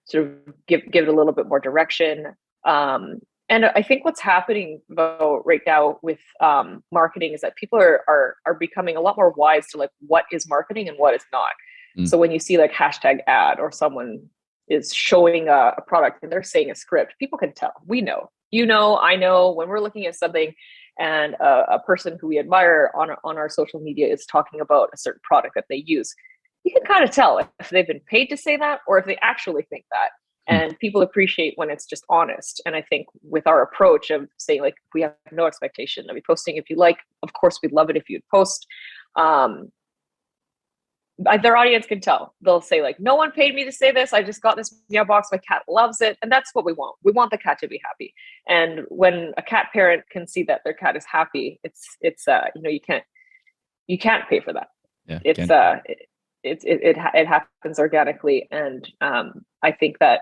sort of give it a little bit more direction. And I think what's happening though right now with marketing is that people are becoming a lot more wise to like what is marketing and what is not. So when you see like hashtag ad, or someone is showing a product and they're saying a script, people can tell. We know, I know when we're looking at something and a person who we admire on our social media is talking about a certain product that they use. You can kind of tell if they've been paid to say that or if they actually think that. And people appreciate when it's just honest. And I think with our approach of saying, like, we have no expectation of you posting. If you like, of course, we'd love it if you'd post. Their audience can tell. They'll say, like, no one paid me to say this. I just got this Meowbox. My cat loves it. And that's what we want. We want the cat to be happy. And when a cat parent can see that their cat is happy, it's you can't pay for that. Yeah, it happens organically. And I think that,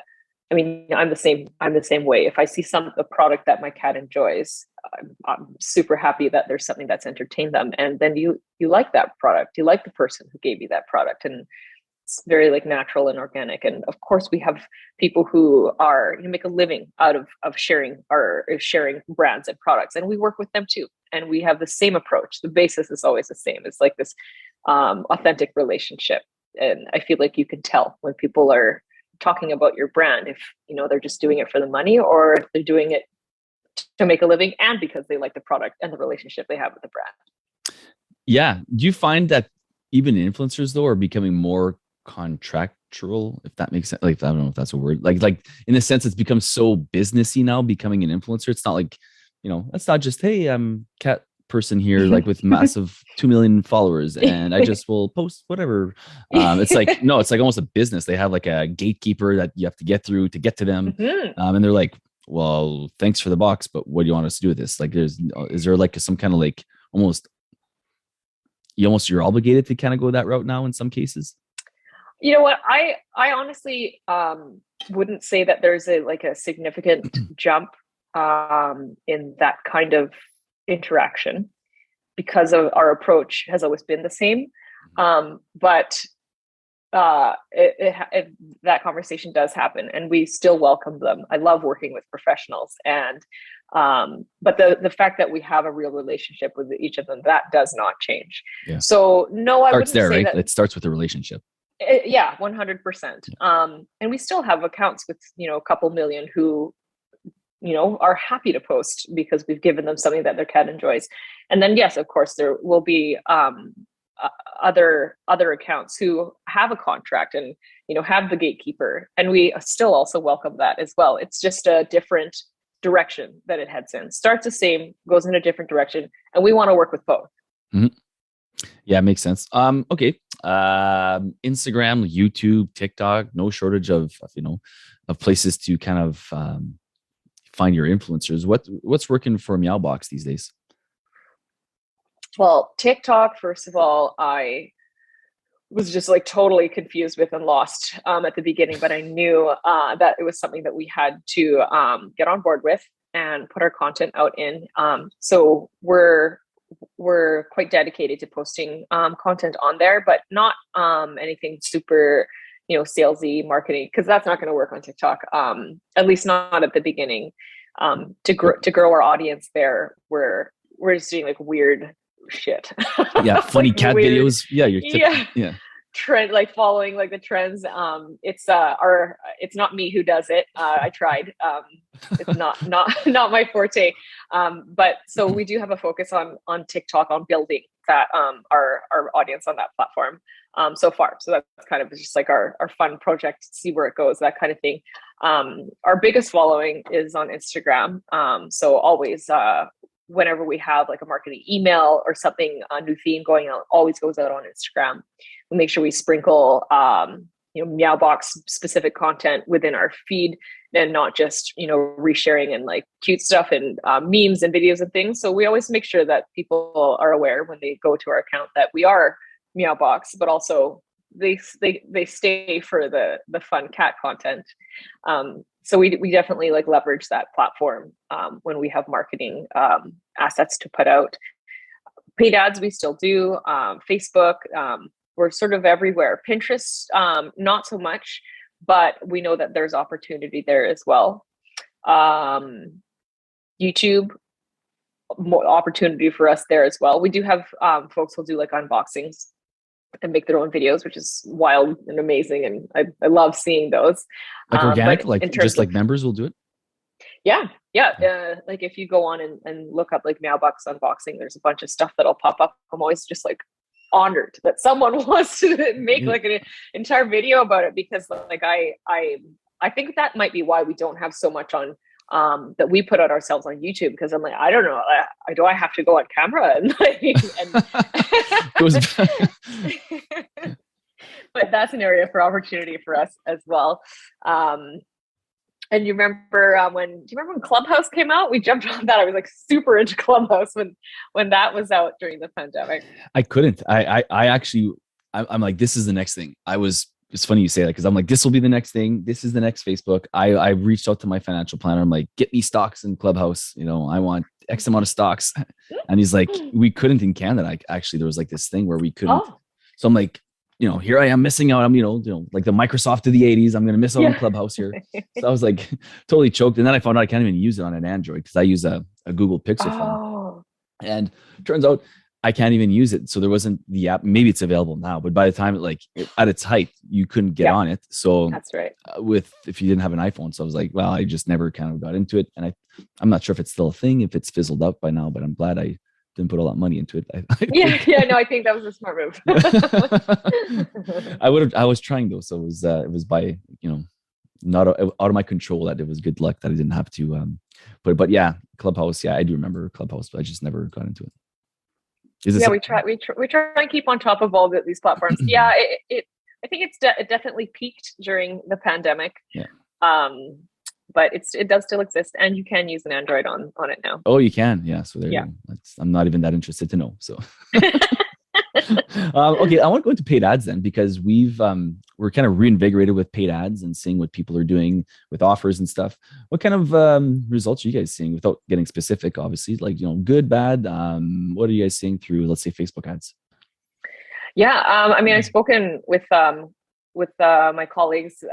I mean, I'm the same way. If I see a product that my cat enjoys, I'm super happy that there's something that's entertained them. And then you like that product, you like the person who gave you that product, and it's very like natural and organic. And of course, we have people who make a living out of sharing brands and products, and we work with them too. And we have the same approach. The basis is always the same. It's like this authentic relationship. And I feel like you can tell when people are talking about your brand, if they're just doing it for the money, or if they're doing it to make a living and because they like the product and the relationship they have with the brand. Yeah. Do you find that even influencers though are becoming more contractual, if that makes sense? Like, I don't know if that's a word, like in a sense, it's become so businessy now, becoming an influencer. It's not like, it's not just, hey, I'm cat person here, like with massive 2 million followers, and I just will post whatever. It's like, no, it's like almost a business. They have like a gatekeeper that you have to get through to get to them. Mm-hmm. And they're like, well, thanks for the box, but what do you want us to do with this? Like, is there like some kind of like you're obligated to kind of go that route now in some cases? You know what? I honestly wouldn't say that there's a significant jump in that kind of interaction, because of our approach has always been the same. But that conversation does happen, and we still welcome them. I love working with professionals, and but the fact that we have a real relationship with each of them, that does not change. Yeah. So no, I wouldn't there, say right? that. It starts with the relationship. Yeah, 100%. And we still have accounts with a couple million who are happy to post because we've given them something that their cat enjoys. And then yes, of course, there will be other accounts who have a contract and have the gatekeeper, and we still also welcome that as well. It's just a different direction that it heads in. Starts the same, goes in a different direction, and we want to work with both. Mm-hmm. Yeah, it makes sense. Okay. Instagram, YouTube, TikTok, no shortage of places to kind of find your influencers. What's working for Meowbox these days? Well, TikTok, first of all, I was just like totally confused with and lost at the beginning, but I knew that it was something that we had to get on board with and put our content out in. So we're quite dedicated to posting content on there, but not anything super salesy marketing, because that's not going to work on TikTok, at least not at the beginning. To grow our audience there, we're just doing like weird shit. Yeah, funny like cat weird videos. Yeah, trend, like following like the trends. It's not me who does it. I tried. It's not my forte. But so we do have a focus on TikTok, on building that our audience on that platform so far. So that's kind of just like our fun project, see where it goes, that kind of thing. Our biggest following is on Instagram. So always whenever we have like a marketing email or something, a new theme going out, always goes out on Instagram. We make sure we sprinkle Meowbox specific content within our feed, and not just resharing and like cute stuff and memes and videos and things. So we always make sure that people are aware when they go to our account that we are Meowbox, but also they stay for the fun cat content. So we definitely like leverage that platform when we have marketing assets to put out. Paid ads we still do. Facebook, we're sort of everywhere. Pinterest, not so much, but we know that there's opportunity there as well. YouTube, more opportunity for us there as well. We do have folks who'll do like unboxings and make their own videos, which is wild and amazing, and I love seeing those. Like organic, like just like members will do it. Yeah. Like if you go on and look up like Meowbox unboxing, there's a bunch of stuff that'll pop up. I'm always just like honored that someone wants to make like an entire video about it, because like I I think that might be why we don't have so much on that we put out ourselves on YouTube, because I'm like, I don't know, do I have to go on camera and but that's an area for opportunity for us as well. And you remember do you remember when Clubhouse came out? We jumped on that. I was like super into Clubhouse when that was out during the pandemic. I couldn't. I actually, I'm like, this is the next thing. It's funny you say that, because I'm like, this will be the next thing. This is the next Facebook. I reached out to my financial planner. I'm like, get me stocks in Clubhouse. I want X amount of stocks. And he's like, we couldn't in Canada. Actually, there was like this thing where we couldn't. Oh. So I'm like, here I am missing out. I'm, like the Microsoft of the 80s. I'm going to miss out on Clubhouse here. So I was like totally choked. And then I found out I can't even use it on an Android, because I use a Google Pixel phone. And it turns out I can't even use it. So there wasn't the app. Maybe it's available now, but by the time at its height, you couldn't get on it. So that's right. If you didn't have an iPhone. So I was like, well, I just never kind of got into it. And I'm not sure if it's still a thing, if it's fizzled out by now, but I'm glad I didn't put all that money into it. No, I think that was a smart move. I was trying though. So it was by, not out of my control, that it was good luck that I didn't have to, but yeah, Clubhouse. Yeah, I do remember Clubhouse, but I just never got into it. We try and keep on top of all these platforms. Yeah, I think it definitely peaked during the pandemic. Yeah. But it does still exist, and you can use an Android on it now. Oh, you can. Yeah. So there you go. I'm not even that interested to know. So okay, I want to go into paid ads then, because we're kind of reinvigorated with paid ads and seeing what people are doing with offers and stuff. What kind of results are you guys seeing, without getting specific, obviously, like, good, bad? What are you guys seeing through, let's say, Facebook ads? Yeah. I mean, I've spoken with my colleagues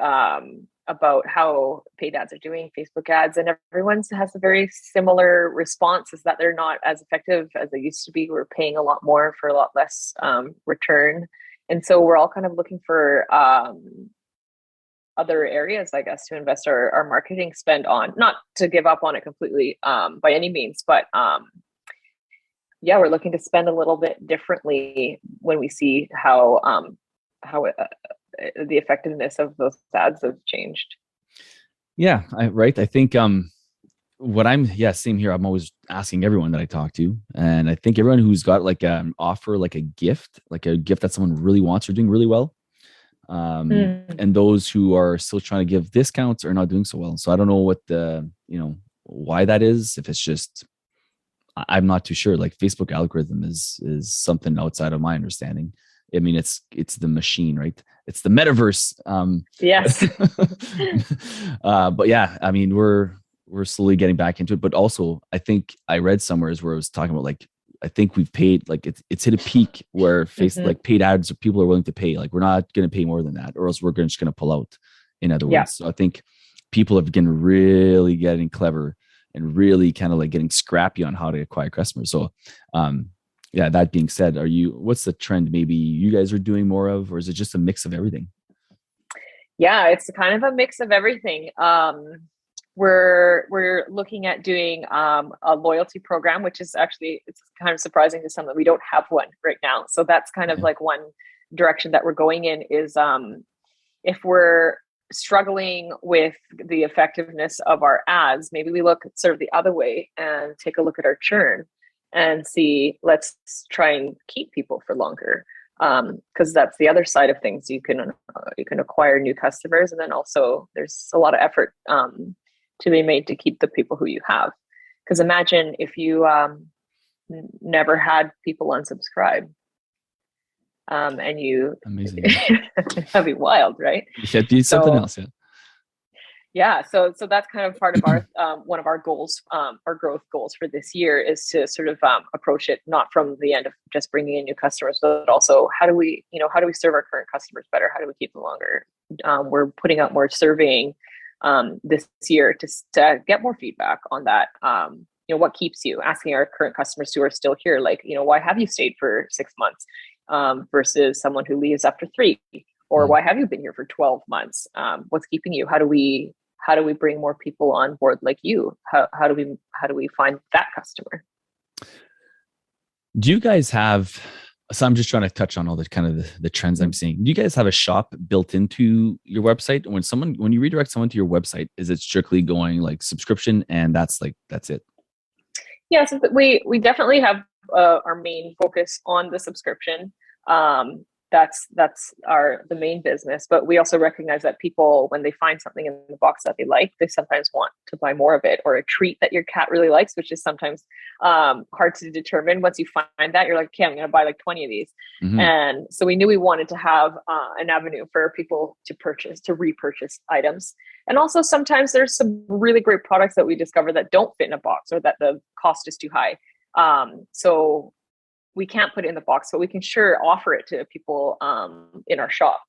about how paid ads are doing, Facebook ads, and everyone has a very similar response, is that they're not as effective as they used to be. We're paying a lot more for a lot less return. And so we're all kind of looking for other areas, I guess, to invest our marketing spend on, not to give up on it completely by any means, but we're looking to spend a little bit differently when we see how the effectiveness of those ads have changed. Yeah, right. I think same here. I'm always asking everyone that I talk to, and I think everyone who's got like an offer, like a gift that someone really wants, are doing really well. And those who are still trying to give discounts are not doing so well. So I don't know what why that is. If it's just, I'm not too sure. Like, Facebook algorithm is something outside of my understanding. I mean, it's the machine, right? It's the metaverse. Yes. But yeah, I mean, we're slowly getting back into it. But also, I think I read somewhere where it was talking about, like, I think we've paid, like, it's hit a peak where like paid ads, people are willing to pay. Like, we're not going to pay more than that, or else we're just going to pull out, in other words. So I think people have been really getting clever and really kind of like getting scrappy on how to acquire customers. So, yeah, that being said, what's the trend maybe you guys are doing more of, or is it just a mix of everything? Yeah, it's kind of a mix of everything. We're looking at doing a loyalty program, which is actually, it's kind of surprising to some that we don't have one right now. So that's kind of like one direction that we're going in, is if we're struggling with the effectiveness of our ads, maybe we look sort of the other way and take a look at our churn and see, let's try and keep people for longer. Because that's the other side of things. You can acquire new customers, and then also there's a lot of effort to be made to keep the people who you have. Because imagine if you never had people unsubscribe, and you, amazing. that'd be wild, right? You should do something else. Yeah, so that's kind of part of our one of our goals, our growth goals for this year, is to sort of approach it not from the end of just bringing in new customers, but also how do we serve our current customers better? How do we keep them longer? We're putting out more surveying this year to get more feedback on that. What keeps you? Asking our current customers who are still here, like, why have you stayed for 6 months versus someone who leaves after 3? Or why have you been here for 12 months? What's keeping you? How do we bring more people on board like you? How do we find that customer? Do you guys have So I'm just trying to touch on all the kind of the trends I'm seeing. Do you guys have a shop built into your website? When you redirect someone to your website, is it strictly going like subscription and that's it? Yeah, so we definitely have our main focus on the subscription. Um, that's our the main business, but we also recognize that people, when they find something in the box that they like, they sometimes want to buy more of it, or a treat that your cat really likes, which is sometimes hard to determine. Once you find that, you're like, okay, I'm going to buy like 20 of these. Mm-hmm. And so we knew we wanted to have an avenue for people to repurchase items. And also sometimes there's some really great products that we discover that don't fit in a box, or that the cost is too high. So we can't put it in the box, but we can sure offer it to people in our shop.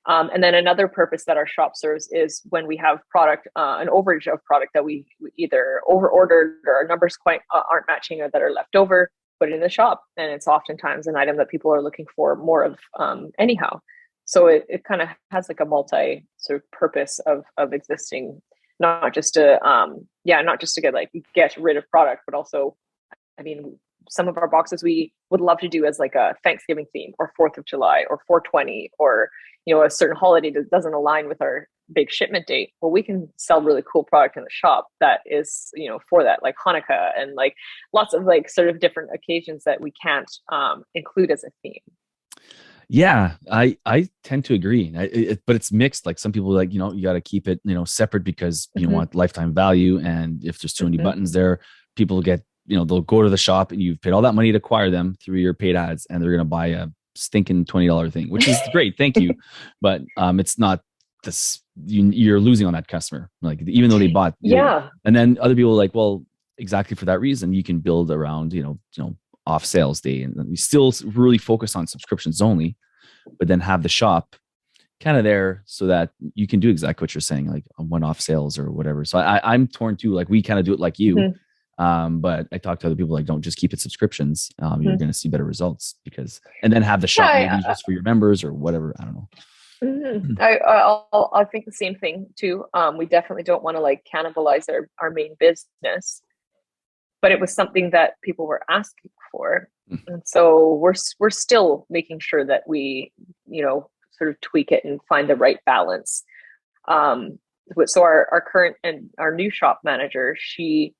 And then another purpose that our shop serves is when we have product, an overage of product that we either over ordered, or our numbers quite aren't matching, or that are left over, put it in the shop. And it's oftentimes an item that people are looking for more of anyhow. So it kind of has like a multi sort of purpose of existing, not just to not just to get rid of product, but also, I mean, some of our boxes we would love to do as like a Thanksgiving theme, or 4th of July, or 420, or a certain holiday that doesn't align with our big shipment date. Well, we can sell really cool product in the shop that is for that, like Hanukkah, and like lots of like sort of different occasions that we can't include as a theme. Yeah, I tend to agree, but it's mixed. Like some people like, you got to keep it, separate because you want lifetime value. And if there's too many buttons there, people get, they'll go to the shop and you've paid all that money to acquire them through your paid ads, and they're going to buy a stinking $20 thing, which is great. Thank you. But it's not this, you're losing on that customer. Like, even though they bought, and then other people are like, well, exactly for that reason, you can build around, off sales day, and we still really focus on subscriptions only, but then have the shop kind of there so that you can do exactly what you're saying, like one-off sales or whatever. So I'm torn too. Like, we kind of do it like you, but I talk to other people like, don't just keep it subscriptions. You're going to see better results and then have the shop maybe just for your members or whatever. I don't know. I think the same thing too. We definitely don't want to like cannibalize our main business, but it was something that people were asking for. And so we're still making sure that we, sort of tweak it and find the right balance. So our current and our new shop manager, she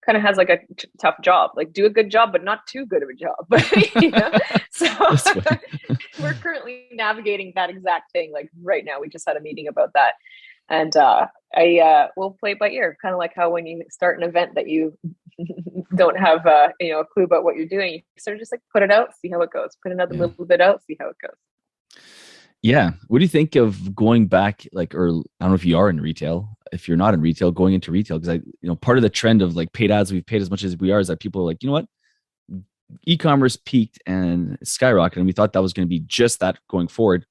kind of has like a tough job, like do a good job, but not too good of a job. So we're currently navigating that exact thing. Like right now, we just had a meeting about that. And I will play it by ear, kind of like how when you start an event that you don't have a clue about what you're doing, you sort of just like put it out, see how it goes. Put another little bit out, see how it goes. Yeah. What do you think of going back, like, or I don't know if you are in retail, if you're not in retail, going into retail? Because part of the trend of like paid ads, we've paid as much as we are, is that people are like, you know what? E-commerce peaked and skyrocketed, and we thought that was going to be just that going forward.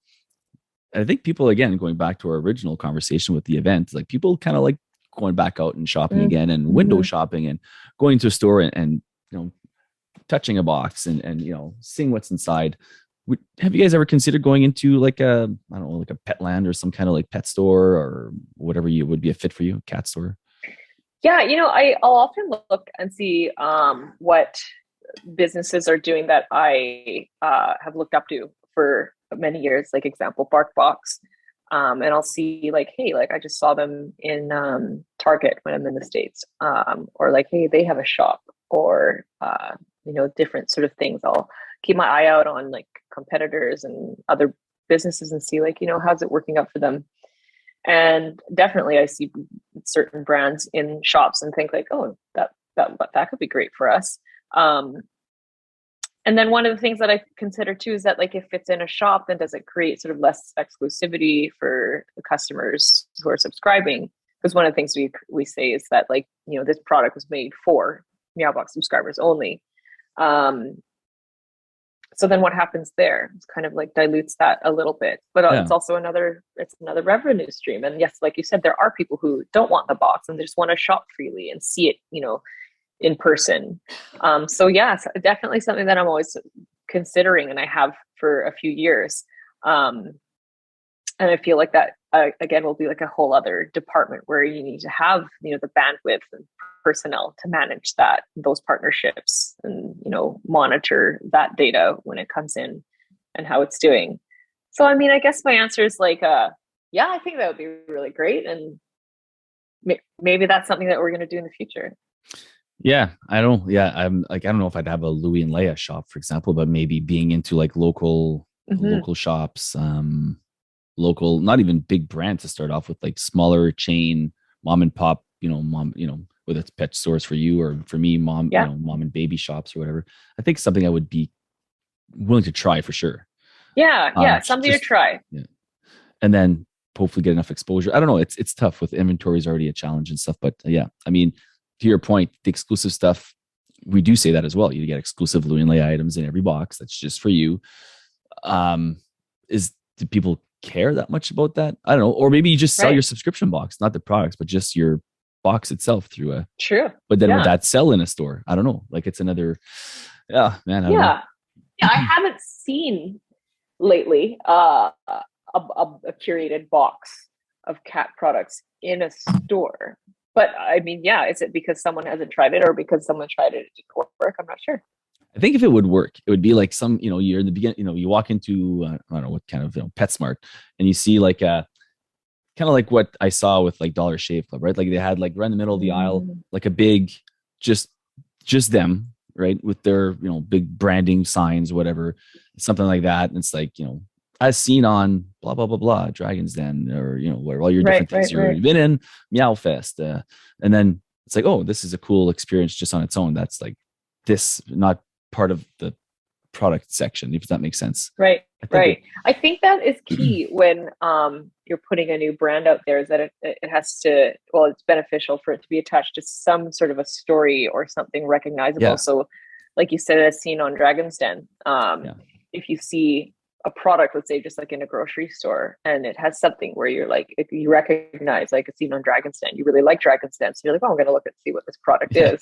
I think people, again, going back to our original conversation with the event, like people kind of like going back out and shopping again, and window shopping, and going to a store and touching a box and seeing what's inside. Have you guys ever considered going into like I don't know, like a Petland or some kind of like pet store or whatever would be a fit for you, cat store? Yeah, I'll often look and see what businesses are doing that I have looked up to for many years, like example, BarkBox. And I'll see like, hey, like I just saw them in Target when I'm in the States, or like, hey, they have a shop, or different sort of things. I'll keep my eye out on like competitors and other businesses and see like, how's it working out for them. And definitely I see certain brands in shops and think like, oh, that could be great for us. And then one of the things that I consider too is that like if it's in a shop, then does it create sort of less exclusivity for the customers who are subscribing? Because one of the things we say is that like, this product was made for Meowbox subscribers only. So then what happens there? It's kind of like dilutes that a little bit, but it's also another revenue stream. And yes, like you said, there are people who don't want the box and they just want to shop freely and see it, in person. So yeah, definitely something that I'm always considering, and I have for a few years. And I feel like that again, will be like a whole other department where you need to have, the bandwidth and personnel to manage those partnerships and, monitor that data when it comes in and how it's doing. So, I mean, I guess my answer is like, yeah, I think that would be really great. And maybe that's something that we're going to do in the future. Yeah, I'm like, I don't know if I'd have a Louis and Leia shop, for example, but maybe being into like local shops, local, not even big brand to start off with, like smaller chain, mom and pop, whether it's pet stores for you or for me, mom and baby shops or whatever. I think something I would be willing to try for sure. Yeah, something to try. Yeah. And then hopefully get enough exposure. I don't know. It's tough with inventory is already a challenge and stuff, but yeah, I mean, to your point, the exclusive stuff, we do say that as well. You get exclusive Louis and Leia items in every box. That's just for you. Do people care that much about that? I don't know. Or maybe you just sell your subscription box, not the products, but just your box itself through a. True. But then would that sell in a store? I don't know. Like it's another. Yeah, man. I don't know. Yeah, I haven't seen lately a curated box of cat products in a store. But I mean, yeah, is it because someone hasn't tried it or because someone tried it, it didn't work? I'm not sure. I think if it would work, it would be like you're in the beginning, you walk into, I don't know what kind of, PetSmart, and you see like kind of like what I saw with like Dollar Shave Club, right? Like they had like right in the middle of the aisle, like a big, just them, right? With their, big branding signs, whatever, something like that. And it's like, as seen on blah, blah, blah, blah, Dragon's Den, or, where all your different things you've been in, Meow Fest. And then it's like, oh, this is a cool experience just on its own. That's like this, not part of the product section, if that makes sense. Right. I think that is key when you're putting a new brand out there, is that it has to, well, it's beneficial for it to be attached to some sort of a story or something recognizable. Yeah. So like you said, as seen on Dragon's Den, if you see a product, let's say just like in a grocery store, and it has something where you're like, if you recognize, like it's seen on Dragon's Den, you really like Dragon's Den, so you're like, oh, I'm going to look and see what this product is.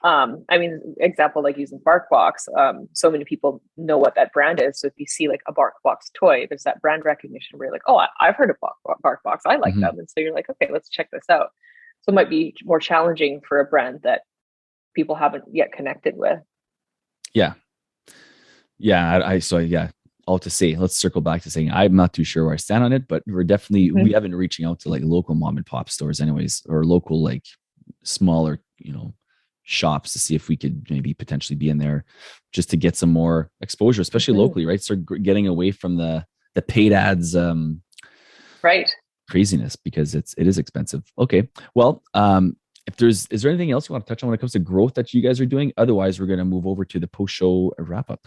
I mean, example, like using BarkBox, so many people know what that brand is. So if you see like a BarkBox toy, there's that brand recognition where you're like, oh, I've heard of BarkBox. I like them. And so you're like, okay, let's check this out. So it might be more challenging for a brand that people haven't yet connected with. Yeah. All to say, let's circle back to saying I'm not too sure where I stand on it, but we're definitely, we haven't been reaching out to like local mom and pop stores anyways, or local, like smaller, shops to see if we could maybe potentially be in there just to get some more exposure, especially locally, right? So getting away from the paid ads, craziness, because it is expensive. Okay. Well, is there anything else you want to touch on when it comes to growth that you guys are doing? Otherwise, we're going to move over to the post-show wrap up.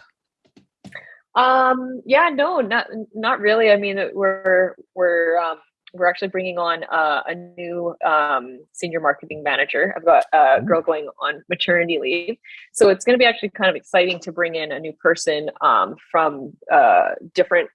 No, not really. I mean, we're actually bringing on a new senior marketing manager. I've got a girl going on maternity leave. So it's going to be actually kind of exciting to bring in a new person from different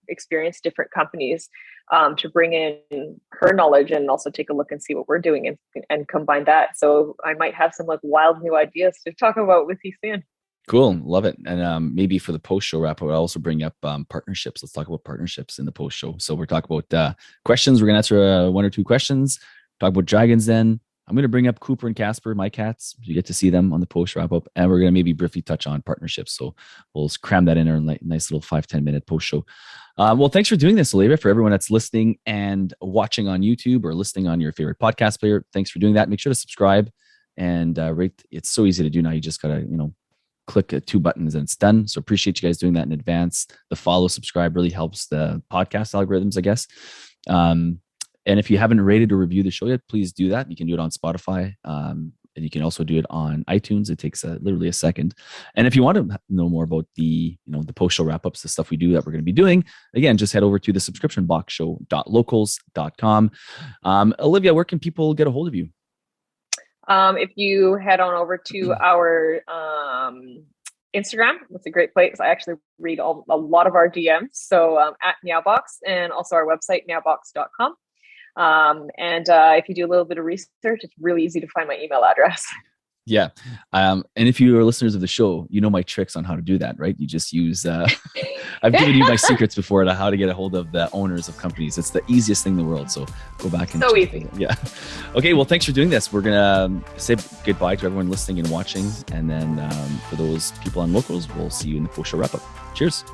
experience, different companies, to bring in her knowledge and also take a look and see what we're doing and combine that. So I might have some like wild new ideas to talk about with you soon. Cool. Love it. And maybe for the post-show wrap, I would also bring up partnerships. Let's talk about partnerships in the post-show. So we're talking about questions. We're going to answer one or two questions. Talk about Dragons Den. I'm going to bring up Cooper and Casper, my cats. You get to see them on the post wrap-up. And we're going to maybe briefly touch on partnerships. So we'll cram that in our nice little 5-10 minute post-show. Well, thanks for doing this, Olivia. For everyone that's listening and watching on YouTube or listening on your favorite podcast player, thanks for doing that. Make sure to subscribe and rate. It's so easy to do now. You just got to, click 2 buttons and it's done. So appreciate you guys doing that in advance. The follow, subscribe really helps the podcast algorithms, I guess. And if you haven't rated or reviewed the show yet, please do that. You can do it on Spotify. And you can also do it on iTunes. It takes literally a second. And if you want to know more about the post-show wrap-ups, the stuff we do that we're going to be doing, again, just head over to the subscriptionboxshow.locals.com. Olivia, where can people get a hold of you? If you head on over to our Instagram, that's a great place. I actually read a lot of our DMs. So at Meowbox, and also our website, meowbox.com. And if you do a little bit of research, it's really easy to find my email address. Yeah. And if you are listeners of the show, you know my tricks on how to do that, right? You just use, I I've given you my secrets before to how to get a hold of the owners of companies. It's the easiest thing in the world. So go back and so easy. Yeah. Okay. Well, thanks for doing this. We're gonna say goodbye to everyone listening and watching, and then for those people on locals, we'll see you in the post show wrap up. Cheers.